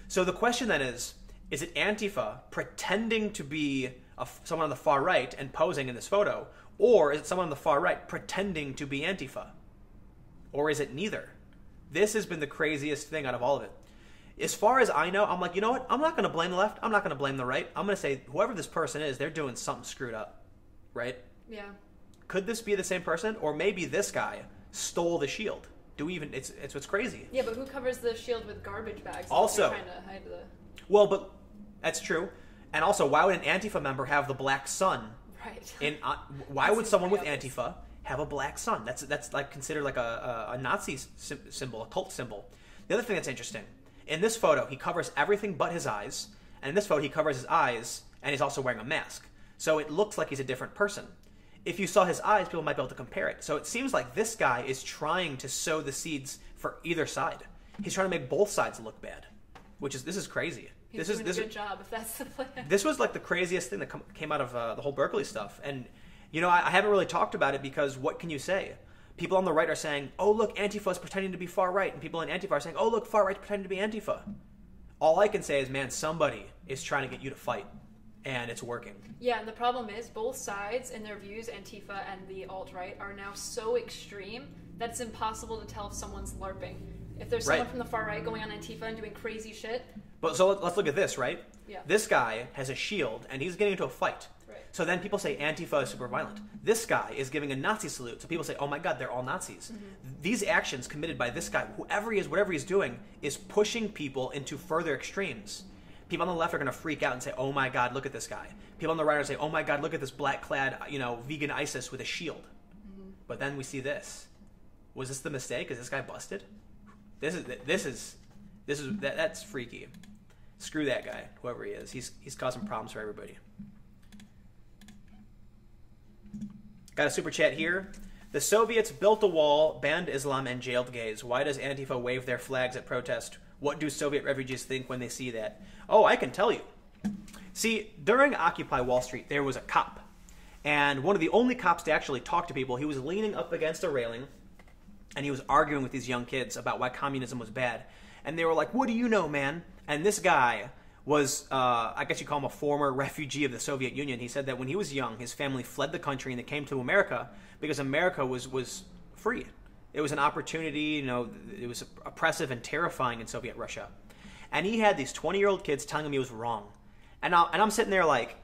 So the question then is it Antifa pretending to be someone on the far right and posing in this photo, or is it someone on the far right pretending to be Antifa? Or is it neither? This has been the craziest thing out of all of it. As far as I know, I'm like, you know what? I'm not going to blame the left. I'm not going to blame the right. I'm going to say whoever this person is, they're doing something screwed up, right? Yeah. Could this be the same person? Or maybe this guy stole the shield. It's what's crazy. Yeah, but who covers the shield with garbage bags? Also, trying to hide the... Well, but that's true. And also, why would an Antifa member have the black sun? Right. Why would someone with Antifa have a black sun? That's like considered like a Nazi symbol, a cult symbol. The other thing that's interesting, in this photo, he covers everything but his eyes. And in this photo, he covers his eyes, and he's also wearing a mask. So it looks like he's a different person. If you saw his eyes, people might be able to compare it. So it seems like this guy is trying to sow the seeds for either side. He's trying to make both sides look bad, this is crazy. He's doing a good job, if that's the plan. This was like the craziest thing that came out of the whole Berkeley stuff. And, you know, I haven't really talked about it because what can you say? People on the right are saying, oh, look, Antifa is pretending to be far right. And people in Antifa are saying, oh, look, far right's pretending to be Antifa. All I can say is, man, somebody is trying to get you to fight. And it's working. Yeah, and the problem is both sides in their views, Antifa and the alt-right, are now so extreme that it's impossible to tell if someone's LARPing. If there's someone from the far right going on Antifa and doing crazy shit. But so let's look at this, right? Yeah. This guy has a shield, and he's getting into a fight. Right. So then people say Antifa is super violent. This guy is giving a Nazi salute, so people say, oh my God, they're all Nazis. Mm-hmm. These actions committed by this guy, whoever he is, whatever he's doing, is pushing people into further extremes. People on the left are going to freak out and say, oh my God, look at this guy. People on the right are going to say, oh my God, look at this black-clad, vegan ISIS with a shield. Mm-hmm. But then we see this. Was this the mistake? Is this guy busted? That's freaky. Screw that guy, whoever he is. He's causing problems for everybody. Got a super chat here. The Soviets built a wall, banned Islam, and jailed gays. Why does Antifa wave their flags at protest? What do Soviet refugees think when they see that? Oh, I can tell you. See, during Occupy Wall Street, there was a cop. And one of the only cops to actually talk to people, he was leaning up against a railing, and he was arguing with these young kids about why communism was bad. And they were like, what do you know, man? And this guy was, I guess you call him a former refugee of the Soviet Union. He said that when he was young, his family fled the country and they came to America because America was free. It was an opportunity, it was oppressive and terrifying in Soviet Russia. And he had these 20-year-old kids telling him he was wrong. And I'm sitting there like,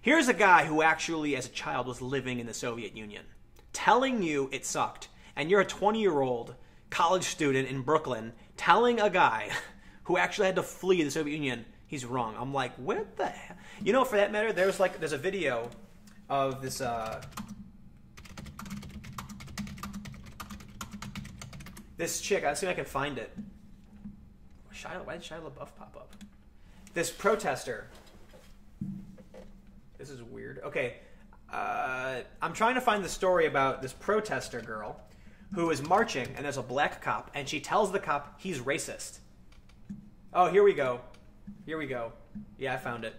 here's a guy who actually, as a child, was living in the Soviet Union, telling you it sucked. And you're a 20-year-old college student in Brooklyn telling a guy who actually had to flee the Soviet Union he's wrong. I'm like, what the hell? For that matter, there's a video of this... This chick, I'll see if I can find it. Why did Shia LaBeouf pop up? This protester. This is weird. Okay. I'm trying to find the story about this protester girl who is marching, and there's a black cop, and she tells the cop he's racist. Oh, here we go. Here we go. Yeah, I found it.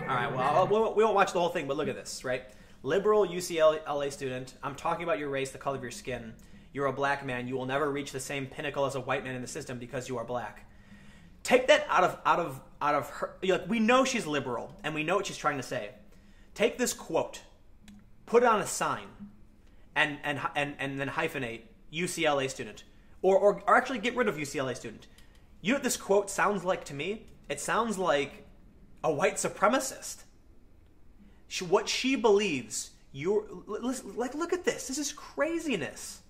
All right, well, we won't watch the whole thing, but look at this, right? Liberal UCLA student, I'm talking about your race, the color of your skin. You're a black man. You will never reach the same pinnacle as a white man in the system because you are black. Take that out of her. We know she's liberal, and we know what she's trying to say. Take this quote, put it on a sign, and then hyphenate UCLA student, or actually get rid of UCLA student. You know what this quote sounds like to me? It sounds like a white supremacist. What she believes, look at this. This is craziness.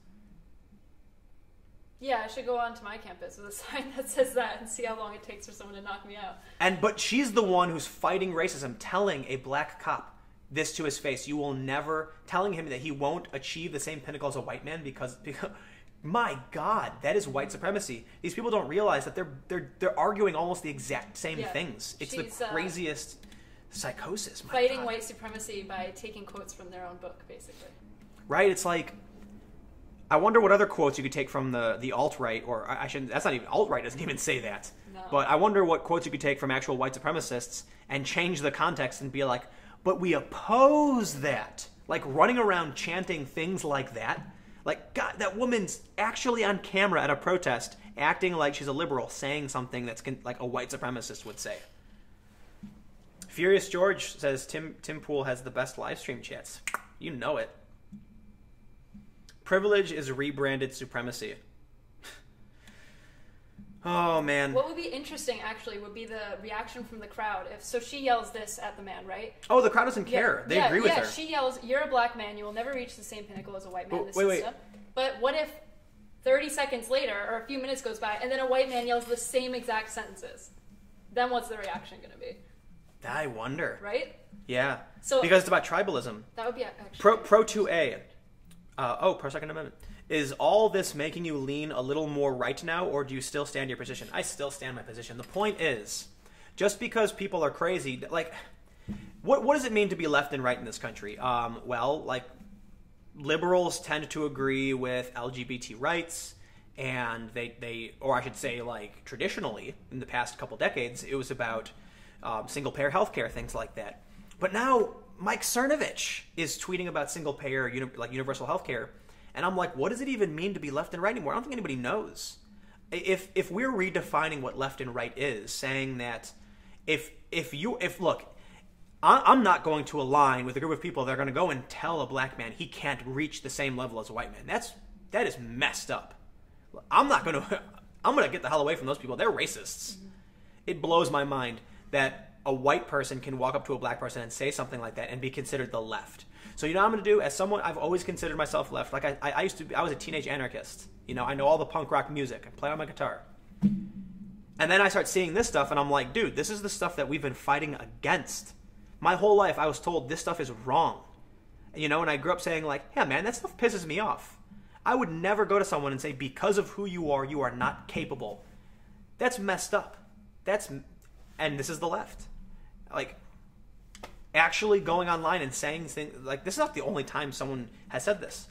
Yeah, I should go on to my campus with a sign that says that and see how long it takes for someone to knock me out. But she's the one who's fighting racism, telling a black cop this to his face. You will never, telling him that he won't achieve the same pinnacle as a white man because my God, that is white supremacy. These people don't realize that they're arguing almost the exact same things. It's the craziest psychosis. My fighting God. white supremacy by taking quotes from their own book, basically. Right? It's like, I wonder what other quotes you could take from the alt-right, or I shouldn't, that's not even, alt-right doesn't even say that. No. But I wonder what quotes you could take from actual white supremacists and change the context and be like, but we oppose that. Like running around chanting things like that. Like, God, that woman's actually on camera at a protest acting like she's a liberal, saying something that's like a white supremacist would say. Furious George says Tim Pool has the best live stream chats. You know it. Privilege is rebranded supremacy. Oh, man. What would be interesting, actually, would be the reaction from the crowd. So she yells this at the man, right? Oh, the crowd doesn't care. They agree with her. Yeah, she yells, "You're a black man. You will never reach the same pinnacle as a white man." Wait. But what if 30 seconds later, or a few minutes goes by, and then a white man yells the same exact sentences? Then what's the reaction going to be? I wonder. Right? Yeah. So because it's about tribalism. That would be actually... Pro 2A. Per Second Amendment. Is all this making you lean a little more right now, or do you still stand your position? I still stand my position. The point is, just because people are crazy, like, what does it mean to be left and right in this country? Well, like, liberals tend to agree with LGBT rights, and they or I should say, like, traditionally, in the past couple decades, it was about single-payer healthcare, things like that. But now, Mike Cernovich is tweeting about single-payer, universal healthcare. And I'm like, what does it even mean to be left and right anymore? I don't think anybody knows. If we're redefining what left and right is, saying that look, I'm not going to align with a group of people that are going to go and tell a black man he can't reach the same level as a white man. That is messed up. I'm going to get the hell away from those people. They're racists. Mm-hmm. It blows my mind that a white person can walk up to a black person and say something like that and be considered the left. So you know what I'm going to do? As someone, I've always considered myself left. Like I was a teenage anarchist. You know, I know all the punk rock music. I play on my guitar. And then I start seeing this stuff and I'm like, dude, this is the stuff that we've been fighting against. My whole life I was told this stuff is wrong. You know, and I grew up saying like, yeah, man, that stuff pisses me off. I would never go to someone and say, because of who you are not capable. That's messed up. And this is the left. Like, actually going online and saying things like this is not the only time someone has said this.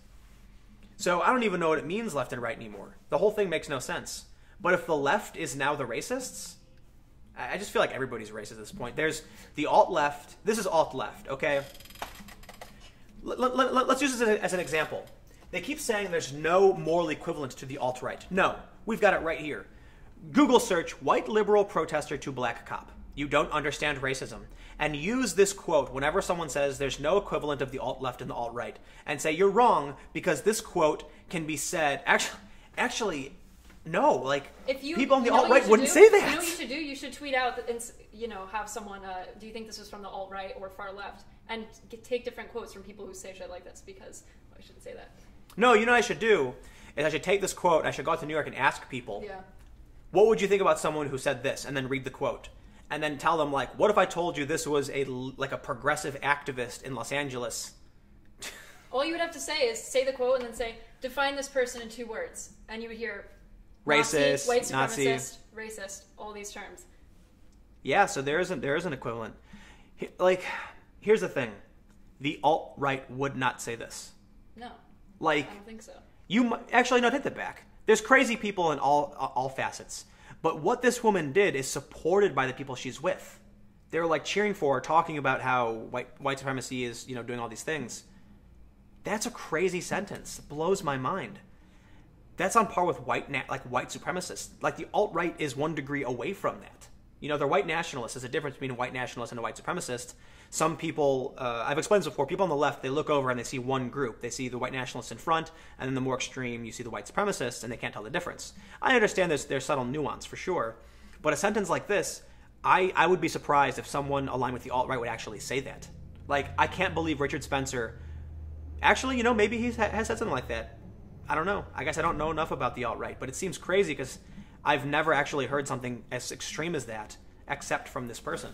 So I don't even know what it means left and right anymore. The whole thing makes no sense. But if the left is now the racists, I just feel like everybody's racist at this point. There's the alt-left. This is alt-left, okay? Let's use this as an example. They keep saying there's no moral equivalent to the alt-right. No, we've got it right here. Google search white liberal protester to black cop. You don't understand racism. And use this quote whenever someone says there's no equivalent of the alt-left and the alt-right. And say, you're wrong, because this quote can be said... Actually, no. Like, people on the alt-right wouldn't say that. You know what you should do? You should tweet out and, have someone... do you think this is from the alt-right or far left? And take different quotes from people who say shit like this, because I shouldn't say that. No, you know what I should do? Is I should take this quote, I should go out to New York and ask people, yeah, what would you think about someone who said this? And then read the quote. And then tell them, like, what if I told you this was a progressive activist in Los Angeles? All you would have to say is say the quote and then say, define this person in 2 words. And you would hear racist, Nazi, white supremacist, Nazi. Racist, all these terms. Yeah, so there is an equivalent. Like, here's the thing. The alt-right would not say this. No. Like, I don't think so. Actually, no, take that back. There's crazy people in all facets. But what this woman did is supported by the people she's with. They were like cheering for her, talking about how white supremacy is, doing all these things. That's a crazy sentence. It blows my mind. That's on par with white supremacists. Like, the alt-right is 1 degree away from that. They're white nationalists. There's a difference between a white nationalist and a white supremacist. Some people, I've explained this before, people on the left, they look over and they see one group. They see the white nationalists in front, and then the more extreme, you see the white supremacists, and they can't tell the difference. I understand there's subtle nuance, for sure. But a sentence like this, I would be surprised if someone aligned with the alt-right would actually say that. Like, I can't believe Richard Spencer... Actually, maybe he has said something like that. I don't know. I guess I don't know enough about the alt-right, but it seems crazy because I've never actually heard something as extreme as that, except from this person.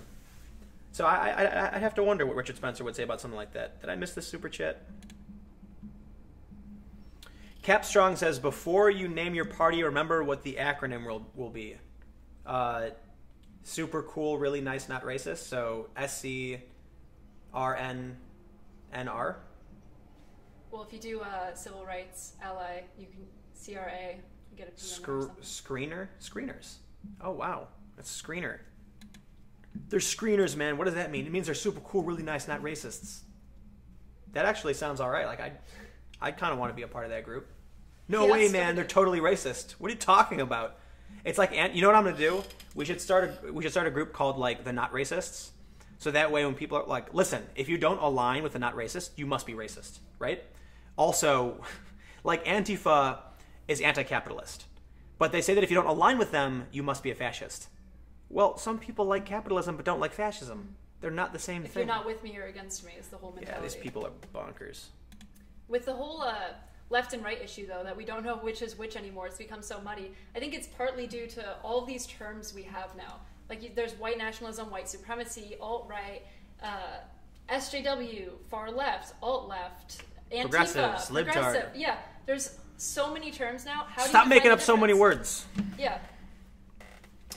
So I'd have to wonder what Richard Spencer would say about something like that. Did I miss this super chat? Capstrong says, before you name your party, remember what the acronym will be. Super cool, really nice, not racist. So SCRNNR. Well, if you do civil rights ally, you can CRA get a Screeners. Oh wow, that's screener. They're screeners, man. What does that mean? It means they're super cool, really nice, not racists. That actually sounds all right. Like I kind of want to be a part of that group. No way, man. They're totally racist. What are you talking about? It's like, you know what I'm gonna do? We should start a group called like the Not Racists. So that way, when people are like, listen, if you don't align with the Not Racist, you must be racist, right? Also, like Antifa is anti-capitalist, but they say that if you don't align with them, you must be a fascist. Well, some people like capitalism but don't like fascism. They're not the same thing. If you're not with me, you're against me. Is the whole mentality. Yeah, these people are bonkers. With the whole left and right issue, though, that we don't know which is which anymore, it's become so muddy. I think it's partly due to all of these terms we have now. Like, there's white nationalism, white supremacy, alt-right, SJW, far left, alt-left, Antifa, progressives, libtard. Yeah, there's so many terms now. Stop making up so many words. Yeah.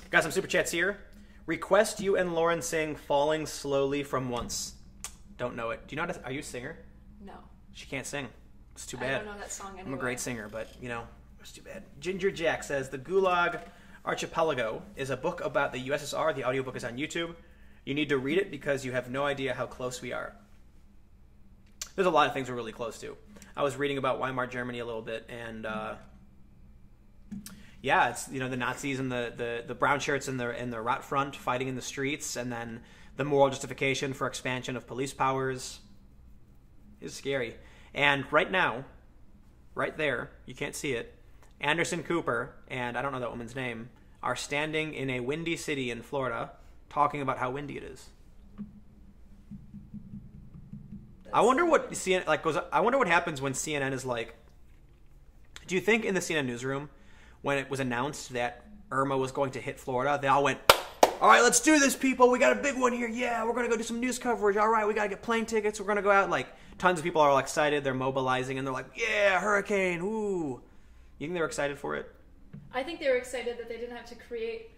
Got some super chats here. Request you and Lauren sing Falling Slowly from Once. Don't know it. Do you know are you a singer? No. She can't sing. It's too bad. I don't know that song anyway. I'm a great singer, but, you know, it's too bad. Ginger Jack says, The Gulag Archipelago is a book about the USSR. The audiobook is on YouTube. You need to read it because you have no idea how close we are. There's a lot of things we're really close to. I was reading about Weimar Germany a little bit, and yeah, it's, you know, the Nazis and the brown shirts in the Rot Front fighting in the streets, and then the moral justification for expansion of police powers. It's scary. And right now, right there, you can't see it, Anderson Cooper and I don't know that woman's name are standing in a windy city in Florida talking about how windy it is. I wonder what CNN like goes. I wonder what happens when CNN is like. Do you think in the CNN newsroom, when it was announced that Irma was going to hit Florida, they all went, "All right, let's do this, people. We got a big one here. Yeah, we're gonna go do some news coverage. All right, we gotta get plane tickets. We're gonna go out." Like tons of people are all excited. They're mobilizing and they're like, "Yeah, hurricane. Ooh." You think they're excited for it? I think they were excited that they didn't have to create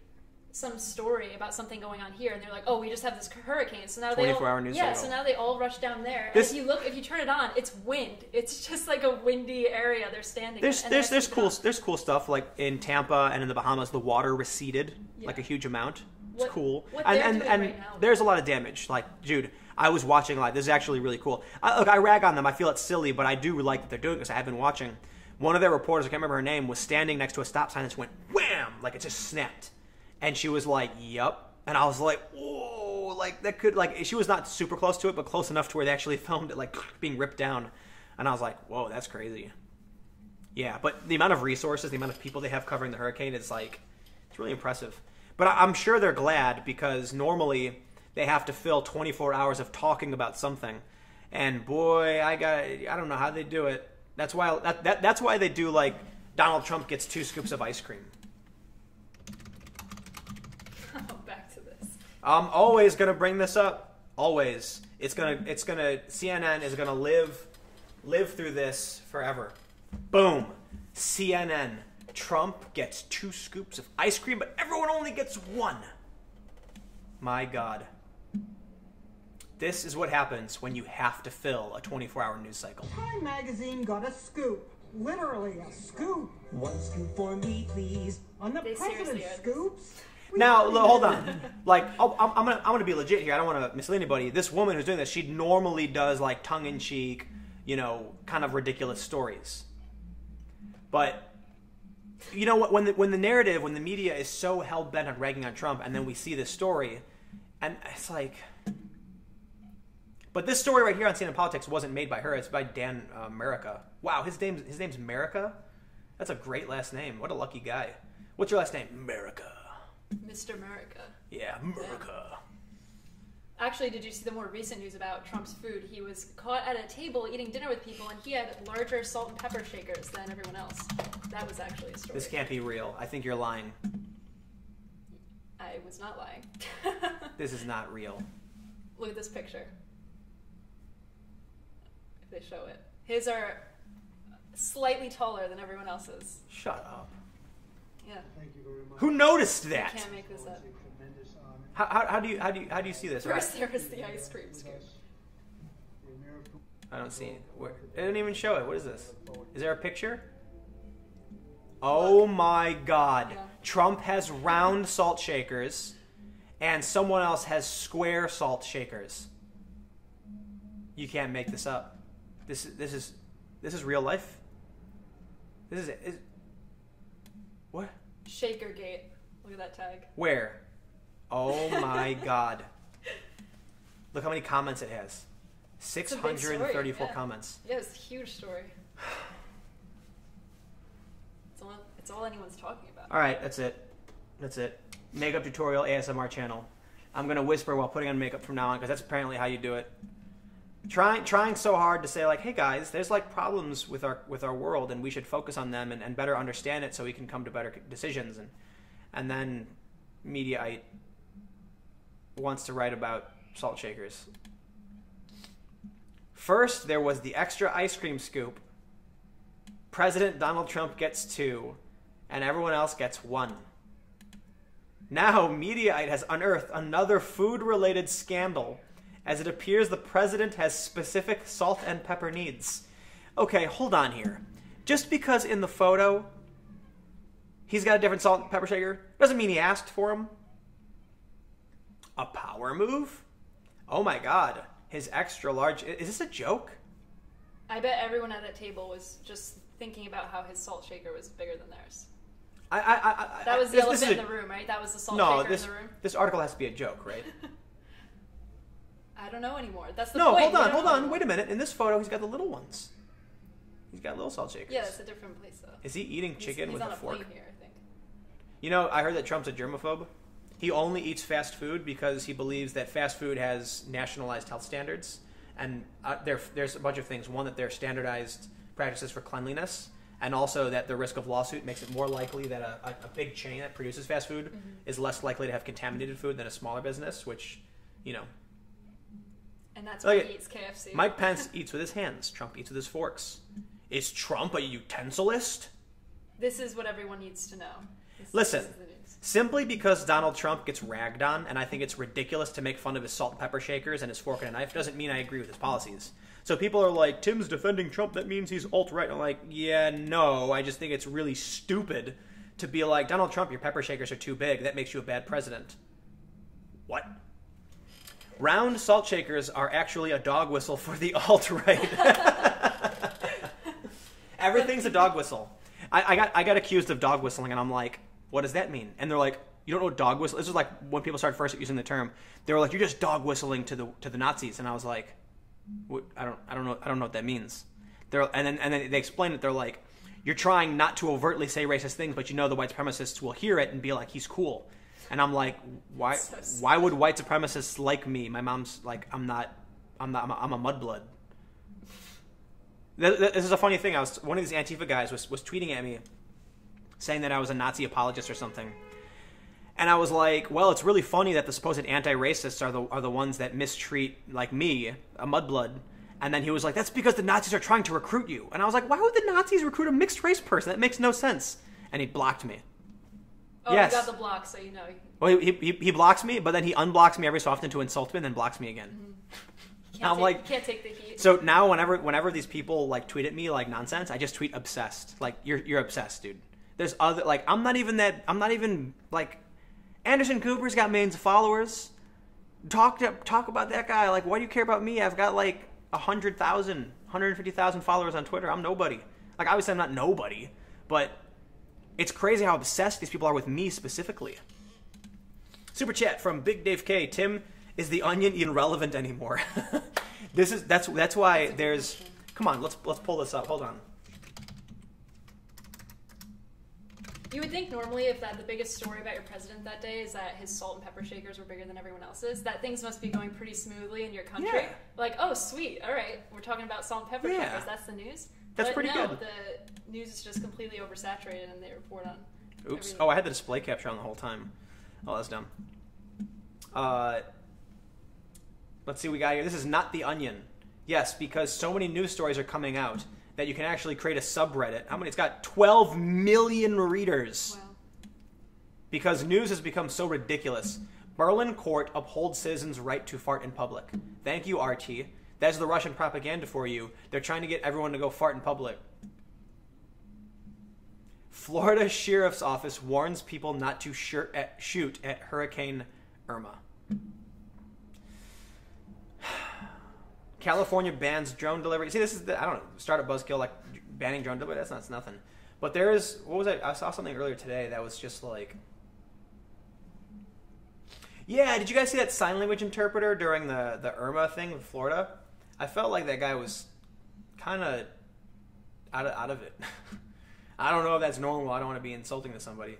some story about something going on here, and they're like, "Oh, we just have this hurricane." So now 24-hour news cycle. So now they all rush down there. And if you turn it on, it's wind. It's just like a windy area they're standing. There's cool stuff like in Tampa and in the Bahamas, the water receded like a huge amount. It's cool. And right now, there's a lot of damage. Like, dude, I was watching live. This is actually really cool. Look, I rag on them. I feel it's silly, but I do like that they're doing this. I have been watching. One of their reporters, I can't remember her name, was standing next to a stop sign and just went wham, like it just snapped. And she was like, "Yup." And I was like, "Whoa!" Like that could like she was not super close to it, but close enough to where they actually filmed it like being ripped down. And I was like, "Whoa, that's crazy." Yeah, but the amount of resources, the amount of people they have covering the hurricane is like it's really impressive. But I'm sure they're glad because normally they have to fill 24 hours of talking about something. And boy, I don't know how they do it. That's why they do like Donald Trump gets 2 scoops of ice cream. Back to this. I'm always gonna bring this up. Always. CNN is gonna live through this forever. Boom. CNN. Trump gets 2 scoops of ice cream, but everyone only gets 1. My God. This is what happens when you have to fill a 24-hour news cycle. Time magazine got a scoop. Literally a scoop. 1 scoop for me, please. On the president's scoops? Now, hold on. Like, I'm gonna be legit here. I don't want to mislead anybody. This woman who's doing this, she normally does like tongue-in-cheek, you know, kind of ridiculous stories. But you know what? When the narrative, when the media is so hell bent on ragging on Trump, and then we see this story, and it's like. But this story right here on CNN Politics wasn't made by her. It's by Dan Merica. Wow, his name's Merica? That's a great last name. What a lucky guy. What's your last name? Merica. Mr. America. Yeah, Merica. Actually, did you see the more recent news about Trump's food? He was caught at a table eating dinner with people, and he had larger salt and pepper shakers than everyone else. That was actually a story. This can't be real. I think you're lying. I was not lying. This is not real. Look at this picture. If they show it. His are slightly taller than everyone else's. Shut up. Yeah. Thank you very much. Who noticed I that? can't make this up. Tremendous honor. How do you see this? First there was the ice cream scoop. I don't see it. Where, it didn't even show it. What is this? Is there a picture? Oh my God. Yeah. Trump has round salt shakers, and someone else has square salt shakers. You can't make this up. This is real life. This is what? Shakergate. Look at that tag. Where? Oh my God. Look how many comments it has. It's a big 634 story, yeah. comments. Yeah, it's a huge story. It's all anyone's talking about. All right, that's it. That's it. Makeup tutorial ASMR channel. I'm gonna whisper while putting on makeup from now on because that's apparently how you do it. Trying so hard to say like, hey guys, there's like problems with our world and we should focus on them and better understand it so we can come to better decisions and then Mediaite wants to write about salt shakers. First, there was the extra ice cream scoop. President Donald Trump gets 2, and everyone else gets 1. Now, Mediaite has unearthed another food-related scandal, as it appears the president has specific salt and pepper needs. Okay, hold on here. Just because in the photo he's got a different salt and pepper shaker doesn't mean he asked for them. A power move? Oh my God. His extra large... Is this a joke? I bet everyone at that table was just thinking about how his salt shaker was bigger than theirs. That was the elephant in the room, right? That was the salt shaker in the room? This article has to be a joke, right? I don't know anymore. That's the No, point. hold on. Wait a minute. In this photo, he's got the little ones. He's got little salt shakers. Yeah, that's a different place, though. Is he eating chicken with he's on a fork? Plane here, I think. You know, I heard that Trump's a germaphobe. He only eats fast food because he believes that fast food has nationalized health standards. And there's a bunch of things. One, that they're standardized practices for cleanliness. And also that the risk of lawsuit makes it more likely that a big chain that produces fast food is less likely to have contaminated food than a smaller business, which, you know. And that's why he eats KFC. Mike Pence eats with his hands. Trump eats with his forks. Is Trump a utensilist? This is what everyone needs to know. Listen, this is the news. Simply because Donald Trump gets ragged on, and I think it's ridiculous to make fun of his salt and pepper shakers and his fork and a knife, doesn't mean I agree with his policies. So people are like, Tim's defending Trump, that means he's alt-right. I'm like, yeah, no, I just think it's really stupid to be like, Donald Trump, your pepper shakers are too big. That makes you a bad president. What? Round salt shakers are actually a dog whistle for the alt-right. Everything's a dog whistle. I got accused of dog whistling, and I'm like, what does that mean? And they're like, you don't know what dog whistle? This is like when people started first using the term. They were like, you're just dog whistling to the Nazis, and I was like, what? I don't know what that means. And then they explained it. They're like, you're trying not to overtly say racist things, but you know the white supremacists will hear it and be like, he's cool. And I'm like, why would white supremacists like me? My mom's like, I'm a mudblood. This is a funny thing. One of these Antifa guys was tweeting at me saying that I was a Nazi apologist or something. And I was like, well, it's really funny that the supposed anti-racists are the ones that mistreat, like me, a mudblood. And then he was like, that's because the Nazis are trying to recruit you. And I was like, why would the Nazis recruit a mixed race person? That makes no sense. And he blocked me. Oh, yes. You got the block, so you know. Well, he blocks me, but then he unblocks me every so often to insult me and then blocks me again. Mm-hmm. Can't take the heat. So now whenever these people like tweet at me like nonsense, I just tweet obsessed. Like, you're obsessed, dude. There's other, like, I'm not even like, Anderson Cooper's got millions of followers. Talk about that guy. Like, why do you care about me? I've got like 100,000, 150,000 followers on Twitter. I'm nobody. Like, obviously I'm not nobody, but it's crazy how obsessed these people are with me specifically. Super chat from Big Dave K. Tim, is the onion even relevant anymore? That's why there's. Come on, let's pull this up. Hold on. You would think normally if the biggest story about your president that day is that his salt and pepper shakers were bigger than everyone else's, that things must be going pretty smoothly in your country. Yeah. Like, oh, sweet, all right, we're talking about salt and pepper shakers, that's the news? That's but pretty no, good. The news is just completely oversaturated and they report on Oops. everything. Oh, I had the display capture on the whole time. Oh, that's dumb. Let's see what we got here. This is not The Onion. Yes, because so many news stories are coming out that you can actually create a subreddit. How many? It's got 12 million readers. Wow. Because news has become so ridiculous. Berlin court upholds citizens' right to fart in public. Thank you, RT. That's the Russian propaganda for you. They're trying to get everyone to go fart in public. Florida Sheriff's Office warns people not to shoot at Hurricane Irma. California bans drone delivery. See, this is I don't know, start a buzzkill like banning drone delivery. That's nothing. But there is, what was I saw something earlier today that was just like, yeah, did you guys see that sign language interpreter during the Irma thing with Florida? I felt like that guy was kind of out of it. I don't know if that's normal. I don't want to be insulting to somebody.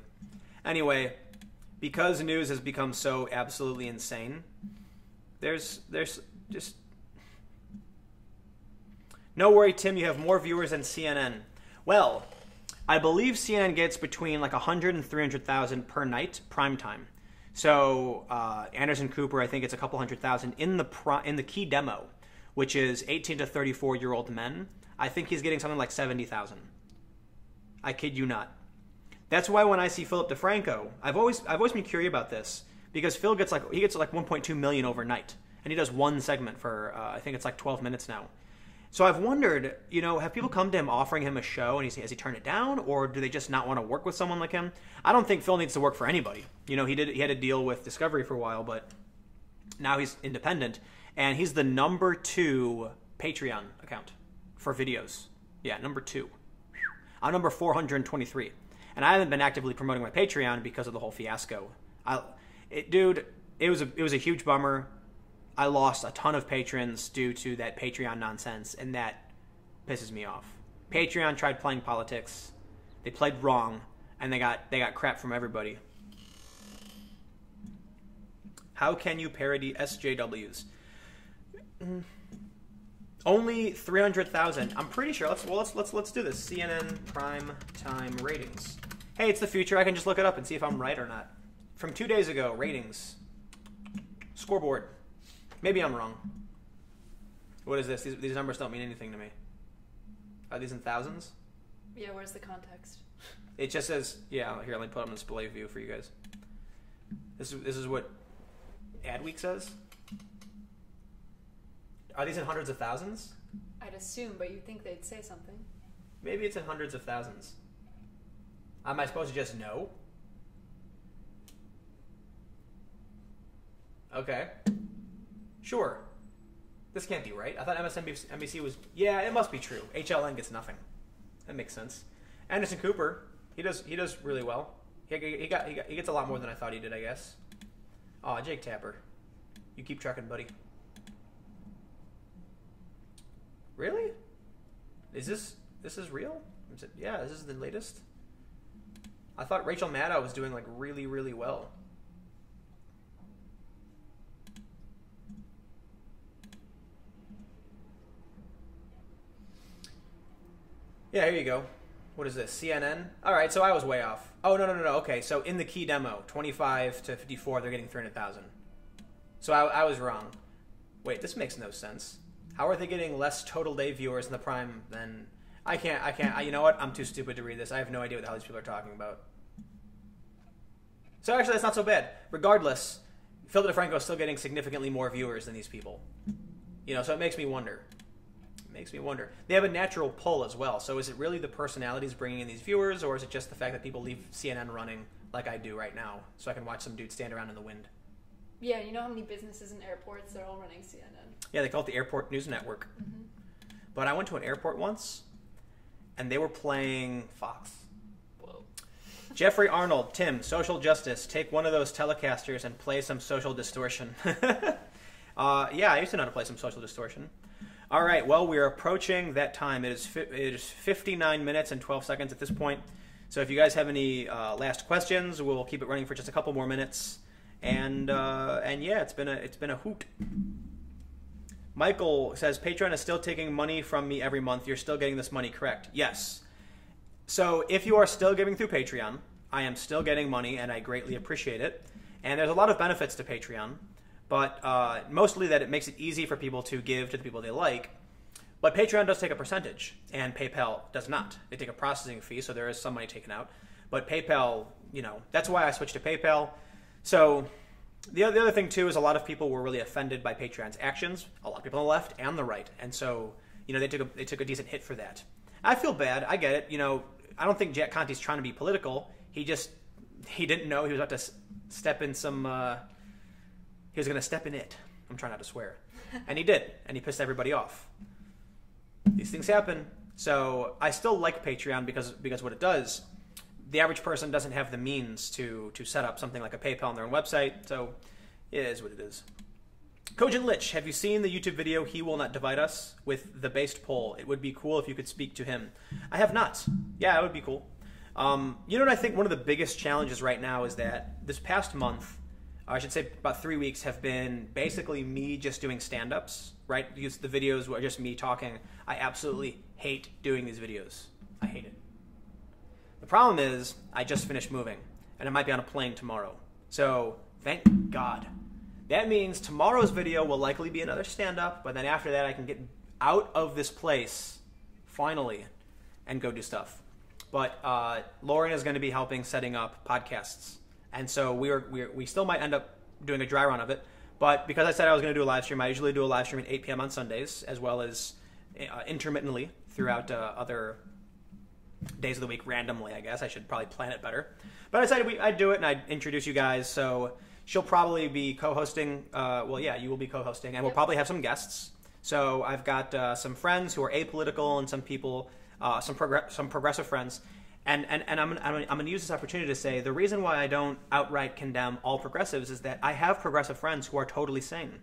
Anyway, because news has become so absolutely insane, there's just... No worry, Tim, you have more viewers than CNN. Well, I believe CNN gets between like 100 and 300,000 per night, prime time. So Anderson Cooper, I think it's a couple 100,000 in the key demo, which is 18 to 34-year-old men. I think he's getting something like 70,000. I kid you not. That's why when I see Philip DeFranco, I've always been curious about this, because Phil gets like 1.2 million overnight, and he does one segment for I think it's like 12 minutes now. So I've wondered, have people come to him offering him a show, and has he turned it down, or do they just not want to work with someone like him? I don't think Phil needs to work for anybody. He had a deal with Discovery for a while, but now he's independent, and he's the number 2 Patreon account for videos. Yeah, number 2. I'm number 423, and I haven't been actively promoting my Patreon because of the whole fiasco. It was a huge bummer. I lost a ton of patrons due to that Patreon nonsense, and that pisses me off. Patreon tried playing politics. They played wrong, and they got crap from everybody. How can you parody SJWs? Only 300,000. I'm pretty sure. Let's do this. CNN prime time ratings. Hey, it's the future. I can just look it up and see if I'm right or not. From 2 days ago, ratings. Scoreboard. Maybe I'm wrong. What is this? These numbers don't mean anything to me. Are these in thousands? Yeah, where's the context? It just says, yeah, here, let me put up a display view for you guys. This is what Adweek says. Are these in hundreds of thousands? I'd assume, but you'd think they'd say something. Maybe it's in hundreds of thousands. Am I supposed to just know? Okay. Sure. This can't be right. I thought MSNBC was... Yeah, it must be true. HLN gets nothing. That makes sense. Anderson Cooper, he does really well. He gets a lot more than I thought he did, I guess. Aw, Jake Tapper. You keep trucking, buddy. Really? This is real? Yeah, this is the latest. I thought Rachel Maddow was doing like really, really well. Yeah, here you go. What is this? CNN? All right, so I was way off. Oh, no. Okay, so in the key demo, 25 to 54, they're getting 300,000. So I was wrong. Wait, this makes no sense. How are they getting less total day viewers in the prime than... I can't. You know what? I'm too stupid to read this. I have no idea what the hell these people are talking about. So actually, that's not so bad. Regardless, Phil DeFranco is still getting significantly more viewers than these people. So it makes me wonder. They have a natural pull as well. So is it really the personalities bringing in these viewers, or is it just the fact that people leave CNN running like I do right now, so I can watch some dude stand around in the wind? Yeah, you know how many businesses and airports, they're all running CNN. Yeah, they call it the Airport News Network. Mm-hmm. But I went to an airport once, and they were playing Fox. Whoa. Jeffrey Arnold, Tim, social justice. Take one of those Telecasters and play some social distortion. Yeah, I used to know how to play some social distortion. All right, well, we're approaching that time. It is 59 minutes and 12 seconds at this point. So if you guys have any last questions, we'll keep it running for just a couple more minutes. And yeah, it's been a hoot. Michael says, Patreon is still taking money from me every month. You're still getting this money, correct? Yes. So if you are still giving through Patreon, I am still getting money, and I greatly appreciate it. And there's a lot of benefits to Patreon, but mostly that it makes it easy for people to give to the people they like. But Patreon does take a percentage, and PayPal does not. They take a processing fee, so there is some money taken out. But PayPal, you know, that's why I switched to PayPal. So the other thing, too, is a lot of people were really offended by Patreon's actions, a lot of people on the left and the right. And so, you know, they took a decent hit for that. I feel bad. I get it. You know, I don't think Jack Conte's trying to be political. He didn't know he was about to step in some, he was going to step in it. I'm trying not to swear. And he did. And he pissed everybody off. These things happen. So I still like Patreon because what it does, the average person doesn't have the means to set up something like a PayPal on their own website. So it is what it is. Cogent Lich, have you seen the YouTube video He Will Not Divide Us with the based poll? It would be cool if you could speak to him. I have not. Yeah, it would be cool. You know what I think one of the biggest challenges right now is that this past month, or I should say about 3 weeks, have been basically me just doing stand-ups, right? Because the videos were just me talking. I absolutely hate doing these videos. I hate it. The problem is I just finished moving, and I might be on a plane tomorrow. So thank God. That means tomorrow's video will likely be another stand-up, but then after that I can get out of this place, finally, and go do stuff. But Lauren is going to be helping setting up podcasts. And so we still might end up doing a dry run of it. But because I said I was going to do a live stream, I usually do a live stream at 8 p.m. on Sundays, as well as intermittently throughout other days of the week, randomly, I guess. I should probably plan it better. But I decided I'd do it, and I'd introduce you guys. So she'll probably be co-hosting. Well, yeah, you will be co-hosting, and we'll probably have some guests. So I've got some friends who are apolitical and some people, some progressive friends. And I'm going to use this opportunity to say the reason why I don't outright condemn all progressives is that I have progressive friends who are totally sane.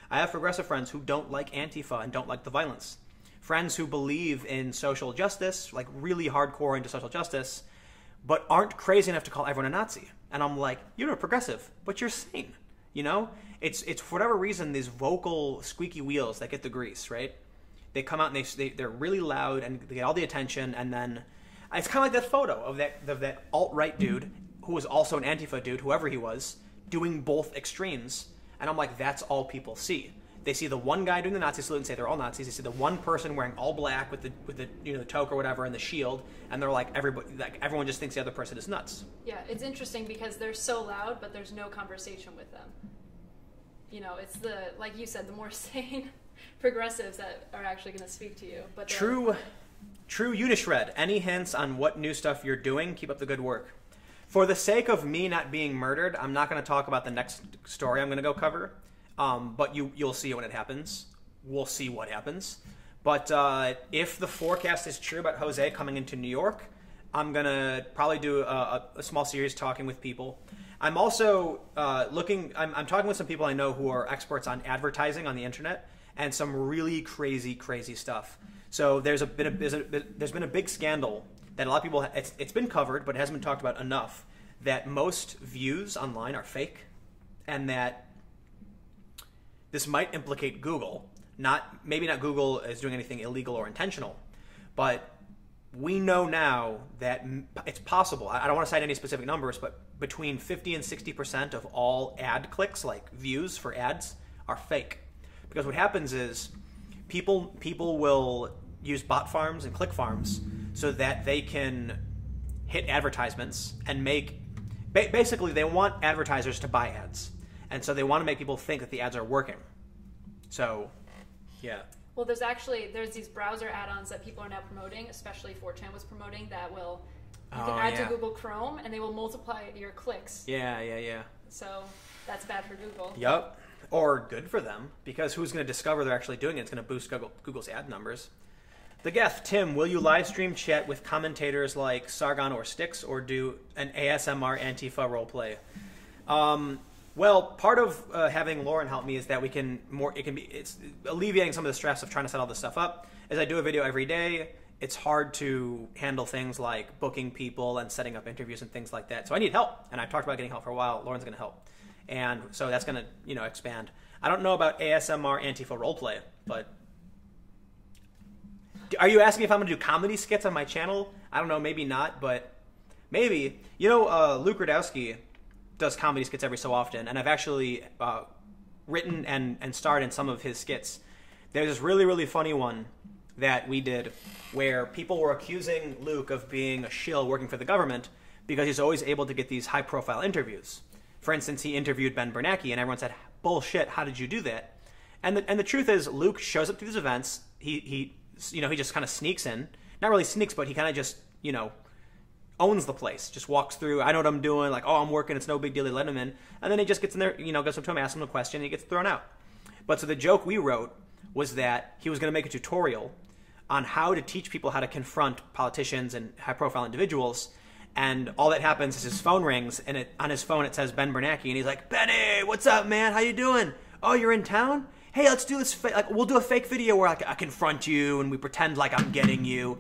I have progressive friends who don't like Antifa and don't like the violence. Friends who believe in social justice, like really hardcore into social justice, but aren't crazy enough to call everyone a Nazi. And I'm like, you're a progressive, but you're sane. You know? It's for whatever reason, these vocal squeaky wheels that get the grease, right? They come out and they're really loud and they get all the attention, and then it's kind of like that photo of that alt-right dude who was also an Antifa dude, whoever he was, doing both extremes. And I'm like, that's all people see. They see the one guy doing the Nazi salute and say they're all Nazis. They see the one person wearing all black with the the toque or whatever and the shield, and they're like everyone just thinks the other person is nuts. Yeah, it's interesting because they're so loud, but there's no conversation with them. You know, it's like you said, the more sane progressives that are actually going to speak to you. But True Unishred, any hints on what new stuff you're doing? Keep up the good work. For the sake of me not being murdered, I'm not going to talk about the next story I'm going to go cover. But you'll see when it happens. We'll see what happens. But if the forecast is true about Jose coming into New York, I'm going to probably do a small series talking with people. I'm also I'm talking with some people I know who are experts on advertising on the internet and some really crazy stuff. So there's been a big scandal that a lot of people, it's been covered, but it hasn't been talked about enough, that most views online are fake, and that this might implicate Google. Maybe not Google is doing anything illegal or intentional, but we know now that it's possible. I don't want to cite any specific numbers, but between 50 and 60% of all ad clicks, like views for ads, are fake. Because what happens is people will use bot farms and click farms so that they can hit advertisements and basically they want advertisers to buy ads. And so they want to make people think that the ads are working. So, yeah. Well, there's these browser add-ons that people are now promoting, especially 4chan was promoting, that you can add to Google Chrome and they will multiply your clicks. Yeah. So that's bad for Google. Yep. Or good for them, because who's going to discover they're actually doing it? It's going to boost Google's ad numbers. The Geth, Tim, will you live stream chat with commentators like Sargon or Styx, or do an ASMR Antifa roleplay? Well, part of having Lauren help me is that it's alleviating some of the stress of trying to set all this stuff up. As I do a video every day, it's hard to handle things like booking people and setting up interviews and things like that. So I need help, and I've talked about getting help for a while. Lauren's going to help, and so that's going to expand. I don't know about ASMR Antifa roleplay, but are you asking if I'm going to do comedy skits on my channel? I don't know, maybe not, but maybe. Luke Radowski does comedy skits every so often, and I've actually written and starred in some of his skits. There's this really, really funny one that we did where people were accusing Luke of being a shill working for the government because he's always able to get these high-profile interviews. For instance, he interviewed Ben Bernanke, and everyone said, "Bullshit! How did you do that?" And the truth is, Luke shows up to these events. He just kind of sneaks in. Not really sneaks, but he kind of just owns the place. Just walks through. I know what I'm doing. Like, oh, I'm working. It's no big deal. They let him in, and then he just gets in there. Goes up to him, asks him a question, and he gets thrown out. But so the joke we wrote was that he was going to make a tutorial on how to teach people how to confront politicians and high-profile individuals, and all that happens is his phone rings, and on his phone it says Ben Bernanke, and he's like, "Benny, what's up, man? How you doing? Oh, you're in town? Hey, let's do this. We'll do a fake video where I confront you, and we pretend like I'm getting you."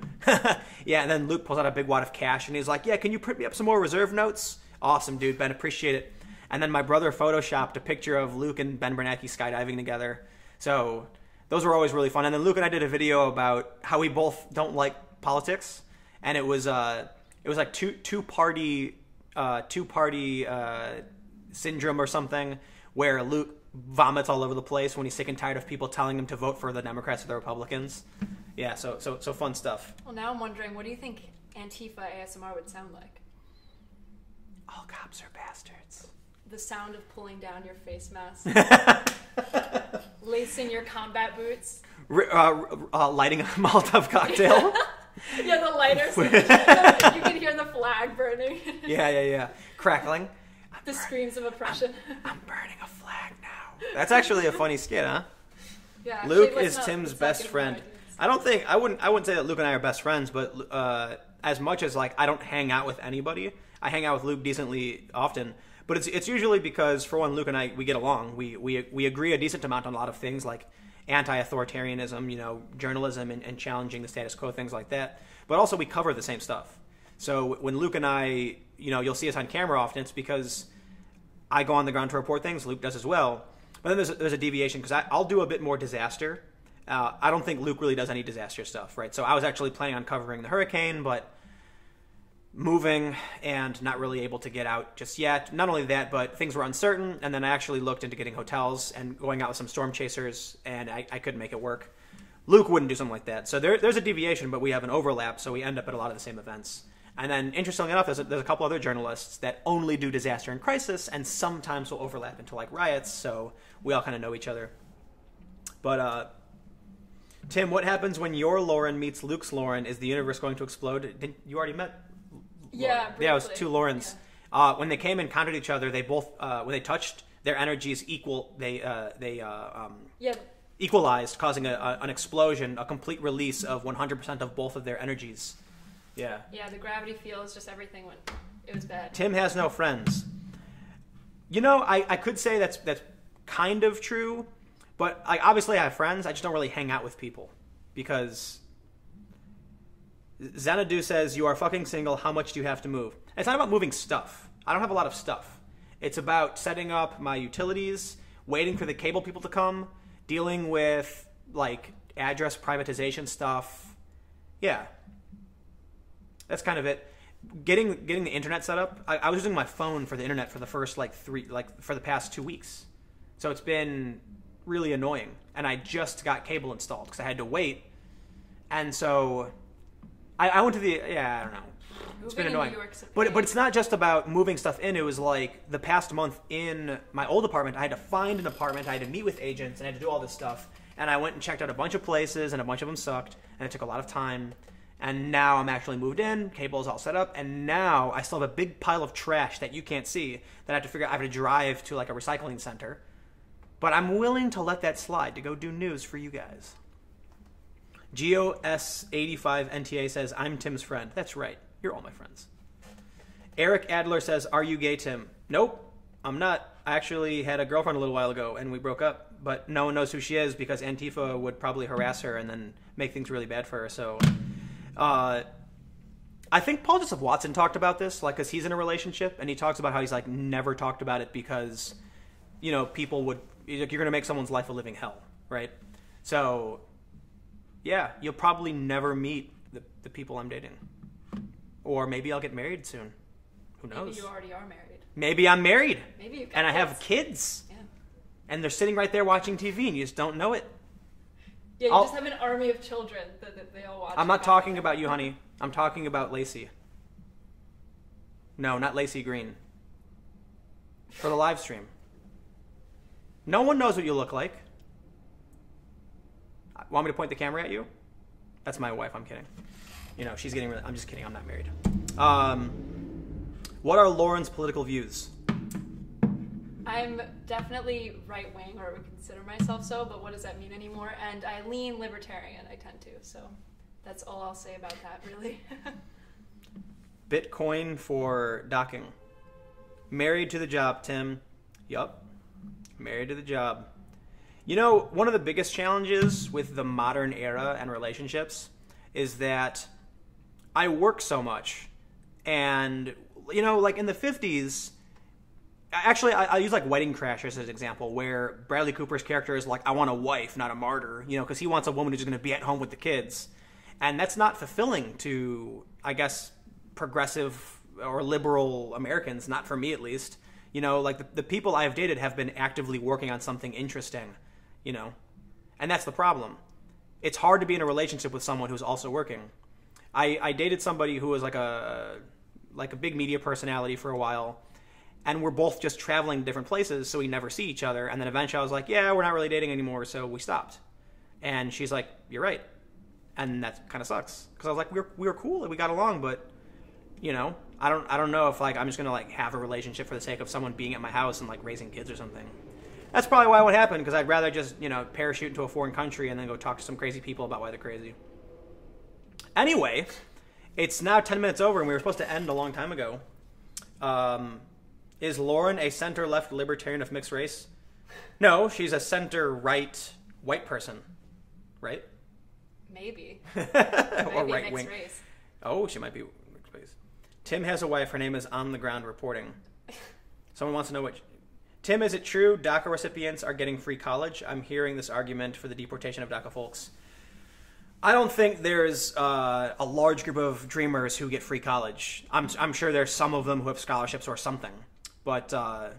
Yeah, and then Luke pulls out a big wad of cash, and he's like, "Yeah, can you print me up some more reserve notes?" Awesome, dude, Ben, appreciate it. And then my brother photoshopped a picture of Luke and Ben Bernanke skydiving together. So those were always really fun. And then Luke and I did a video about how we both don't like politics, and it was like two party syndrome or something, where Luke vomits all over the place when he's sick and tired of people telling him to vote for the Democrats or the Republicans. Yeah, so fun stuff. Well, now I'm wondering, what do you think Antifa ASMR would sound like? All cops are bastards. The sound of pulling down your face mask. Lacing your combat boots. Lighting a Molotov cocktail. Yeah, the lighters. You can hear the flag burning. Yeah. Crackling. The screams of oppression. I'm burning a flag now. That's actually a funny skit, huh? Yeah. Actually, Luke is Tim's best friend. I wouldn't say that Luke and I are best friends, but as much as I don't hang out with anybody, I hang out with Luke decently often. But it's usually because, for one, Luke and I, we get along. We agree a decent amount on a lot of things, like anti-authoritarianism, journalism and challenging the status quo, things like that. But also we cover the same stuff. So when Luke and I, you'll see us on camera often, it's because I go on the ground to report things. Luke does as well. But then there's a deviation, because I'll do a bit more disaster. I don't think Luke really does any disaster stuff, right? So I was actually planning on covering the hurricane, but moving and not really able to get out just yet. Not only that, but things were uncertain, and then I actually looked into getting hotels and going out with some storm chasers, and I couldn't make it work. Luke wouldn't do something like that. So there's a deviation, but we have an overlap, so we end up at a lot of the same events. And then, interestingly enough, there's a couple other journalists that only do disaster and crisis, and sometimes will overlap into riots, so we all kind of know each other. But Tim, what happens when your Lauren meets Luke's Lauren? Is the universe going to explode? You already met Yeah, briefly. Yeah, it was two Laurens. Yeah. When they came and encountered each other, they both when they touched, their energies equalized, causing an explosion, a complete release of 100% of both of their energies. Yeah. Yeah, the gravity field, just everything went. It was bad. Tim has no friends. I could say that's kind of true, but obviously I have friends. I just don't really hang out with people because Xanadu says, "You are fucking single. How much do you have to move?" It's not about moving stuff. I don't have a lot of stuff. It's about setting up my utilities, waiting for the cable people to come, dealing with address privatization stuff. Yeah. That's kind of it. Getting the internet set up. I was using my phone for the internet for the first for the past 2 weeks. So it's been really annoying. And I just got cable installed because I had to wait. And so I went to I don't know. It's been annoying. But it's not just about moving stuff in. It was the past month in my old apartment, I had to find an apartment, I had to meet with agents, and I had to do all this stuff. And I went and checked out a bunch of places, and a bunch of them sucked, and it took a lot of time. And now I'm actually moved in, cable's all set up, and now I still have a big pile of trash that you can't see that I have to figure out. I have to drive to a recycling center. But I'm willing to let that slide to go do news for you guys. GOS85NTA says, "I'm Tim's friend." That's right. You're all my friends. Eric Adler says, "Are you gay, Tim?" Nope, I'm not. I actually had a girlfriend a little while ago, and we broke up. But no one knows who she is because Antifa would probably harass her and then make things really bad for her. So I think Paul Joseph Watson talked about this, like, because he's in a relationship, and he talks about how he's, like, never talked about it because, you know, people would, like, you're going to make someone's life a living hell, right? So, yeah, you'll probably never meet the people I'm dating. Or maybe I'll get married soon. Who knows? Maybe you already are married. Maybe I'm married. Maybe you've got and I kids. have kids. Yeah. And they're sitting right there watching TV, and you just don't know it. Yeah, you just have an army of children that they all watch. I'm not talking about you, honey. I'm talking about Lacey. No, not Lacey Green. For the live stream. No one knows what you look like. Want me to point the camera at you? That's my wife, I'm kidding. You know, she's getting really... I'm just kidding, I'm not married. What are Lauren's political views? I'm definitely right-wing, or would consider myself so, but what does that mean anymore? And I lean libertarian, I tend to, so that's all I'll say about that, really. Bitcoin for docking. Married to the job, Tim. Yup. Married to the job. You know, one of the biggest challenges with the modern era and relationships is that I work so much. And, you know, like in the 50s... Actually, I use like Wedding Crashers as an example, where Bradley Cooper's character is like, I want a wife, not a martyr, you know, because he wants a woman who's going to be at home with the kids. And that's not fulfilling to, I guess, progressive or liberal Americans, not for me at least. You know, like the people I've dated have been actively working on something interesting, you know. And that's the problem. It's hard to be in a relationship with someone who's also working. I dated somebody who was like a big media personality for a while. And we're both just traveling to different places, so we never see each other. And then eventually I was like, yeah, we're not really dating anymore, so we stopped. And she's like, you're right. And that kind of sucks. Because I was like, we were cool, we got along, but, you know, I don't know if, like, I'm just going to, like, have a relationship for the sake of someone being at my house and, like, raising kids or something. That's probably why it would happen, because I'd rather just, you know, parachute into a foreign country and then go talk to some crazy people about why they're crazy. Anyway, it's now 10 minutes over, and we were supposed to end a long time ago. Is Lauren a center-left libertarian of mixed race? No, she's a center-right white person, right? Maybe. Or Maybe right-wing. mixed race. Oh, she might be mixed race. Tim has a wife. Her name is On the Ground Reporting. Someone wants to know what... Tim, is it true DACA recipients are getting free college? I'm hearing this argument for the deportation of DACA folks. I don't think there's a large group of dreamers who get free college. I'm sure there's some of them who have scholarships or something. But I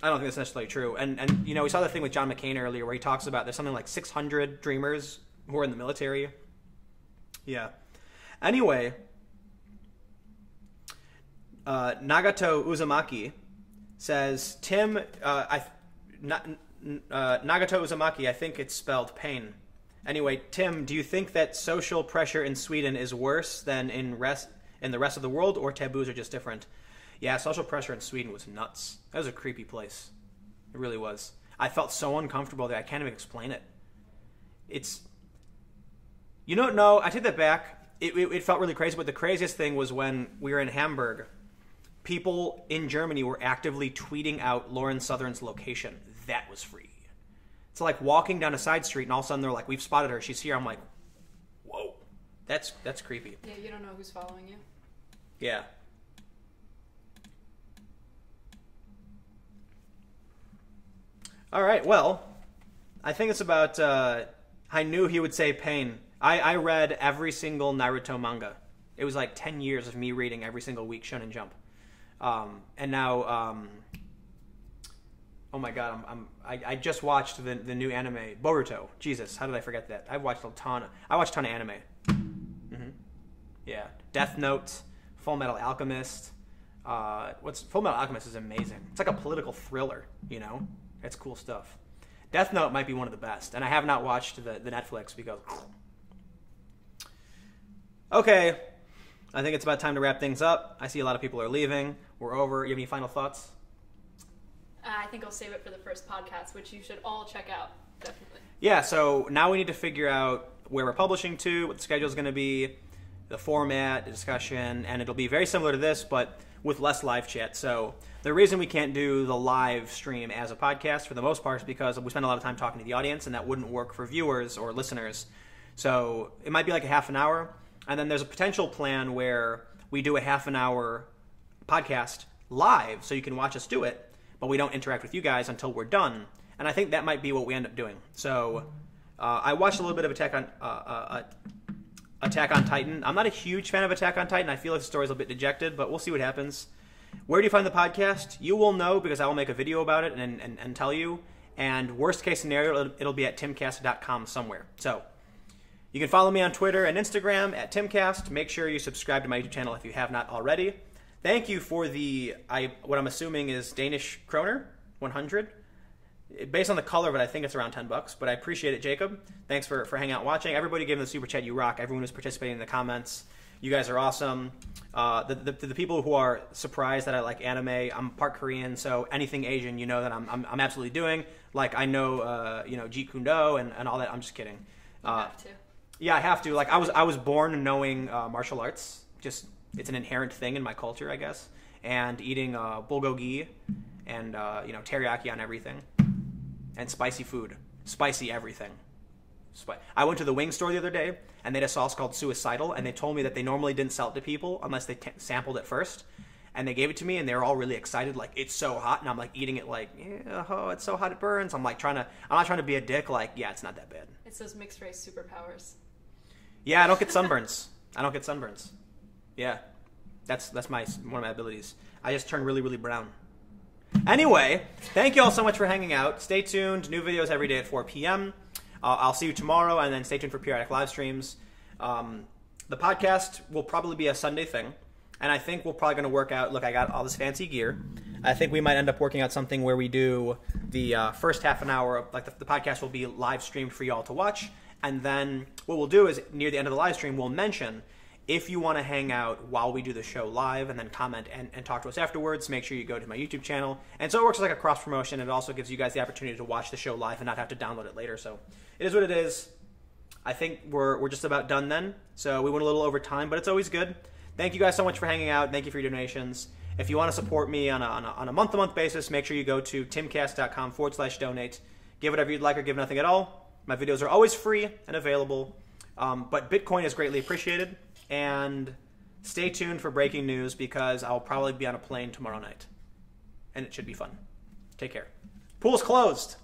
don't think that's necessarily true. And you know, we saw the thing with John McCain earlier where he talks about there's something like 600 dreamers who are in the military. Yeah. Anyway, Nagato Uzumaki says, Tim, Nagato Uzumaki, I think it's spelled pain. Anyway, Tim, do you think that social pressure in Sweden is worse than in the rest of the world, or taboos are just different? Yeah, social pressure in Sweden was nuts. That was a creepy place. It really was. I felt so uncomfortable there. I can't even explain it. It's... You don't know. I take that back. It felt really crazy, but the craziest thing was when we were in Hamburg. People in Germany were actively tweeting out Lauren Southern's location. That was free. It's like walking down a side street and all of a sudden they're like, we've spotted her. She's here. I'm like, whoa. That's creepy. Yeah, you don't know who's following you. Yeah. All right, well, I think it's about, I knew he would say pain. I read every single Naruto manga. It was like 10 years of me reading every single week Shonen Jump. And now, oh my god, I just watched the new anime, Boruto. Jesus, how did I forget that? I watched a ton of anime. Mm-hmm. Yeah. Death Note, Full Metal Alchemist. Full Metal Alchemist is amazing. It's like a political thriller, you know? It's cool stuff. Death Note might be one of the best, and I have not watched the Netflix because... Okay, I think it's about time to wrap things up. I see a lot of people are leaving. We're over. You have any final thoughts? I think I'll save it for the first podcast, which you should all check out, definitely. Yeah, so now we need to figure out where we're publishing to, what the schedule is going to be, the format, the discussion, and it'll be very similar to this, but with less live chat. So the reason we can't do the live stream as a podcast for the most part is because we spend a lot of time talking to the audience, and that wouldn't work for viewers or listeners. So it might be like a half an hour. And then there's a potential plan where we do a half an hour podcast live so you can watch us do it, but we don't interact with you guys until we're done. And I think that might be what we end up doing. So I watched a little bit of Attack on Titan. I'm not a huge fan of Attack on Titan. I feel like the story's a bit dejected, but we'll see what happens. Where do you find the podcast? You will know because I will make a video about it and tell you. And worst case scenario, it'll be at timcast.com somewhere. So you can follow me on Twitter and Instagram at timcast. Make sure you subscribe to my YouTube channel if you have not already. Thank you for what I'm assuming is Danish kroner, 100. Based on the color of it, I think it's around $10, but I appreciate it, Jacob. Thanks for hanging out and watching. Everybody gave the super chat, you rock. Everyone who's participating in the comments, you guys are awesome. The people who are surprised that I like anime, I'm part Korean, so anything Asian, you know that I'm absolutely doing. Like I know, Jeet Kune Do and all that. I'm just kidding. You have to. Yeah, I have to. Like I was born knowing martial arts. Just it's an inherent thing in my culture, I guess. And eating bulgogi and teriyaki on everything. And spicy food. Spicy everything. I went to the wing store the other day, and they had a sauce called Suicidal, and they told me that they normally didn't sell it to people unless they sampled it first. And they gave it to me, and they were all really excited, like, it's so hot. And I'm, like, eating it like, it's so hot it burns. I'm not trying to be a dick, like, yeah, it's not that bad. It's those mixed race superpowers. Yeah, I don't get sunburns. Yeah, that's one of my abilities. I just turn really, really brown. Anyway, thank you all so much for hanging out. Stay tuned. New videos every day at 4 p.m. I'll see you tomorrow, and then stay tuned for periodic live streams. The podcast will probably be a Sunday thing, and I think we're probably going to work out... Look, I got all this fancy gear. I think we might end up working out something where we do the first half an hour, like the podcast will be live streamed for you all to watch, and then what we'll do is near the end of the live stream, we'll mention... If you want to hang out while we do the show live and then comment and talk to us afterwards, make sure you go to my YouTube channel. And so it works like a cross-promotion. It also gives you guys the opportunity to watch the show live and not have to download it later. So it is what it is. I think we're just about done then. So we went a little over time, but it's always good. Thank you guys so much for hanging out. Thank you for your donations. If you want to support me on a month-to-month basis, make sure you go to timcast.com/donate. Give whatever you'd like or give nothing at all. My videos are always free and available. But Bitcoin is greatly appreciated. And stay tuned for breaking news because I'll probably be on a plane tomorrow night. And it should be fun. Take care. Pool's closed.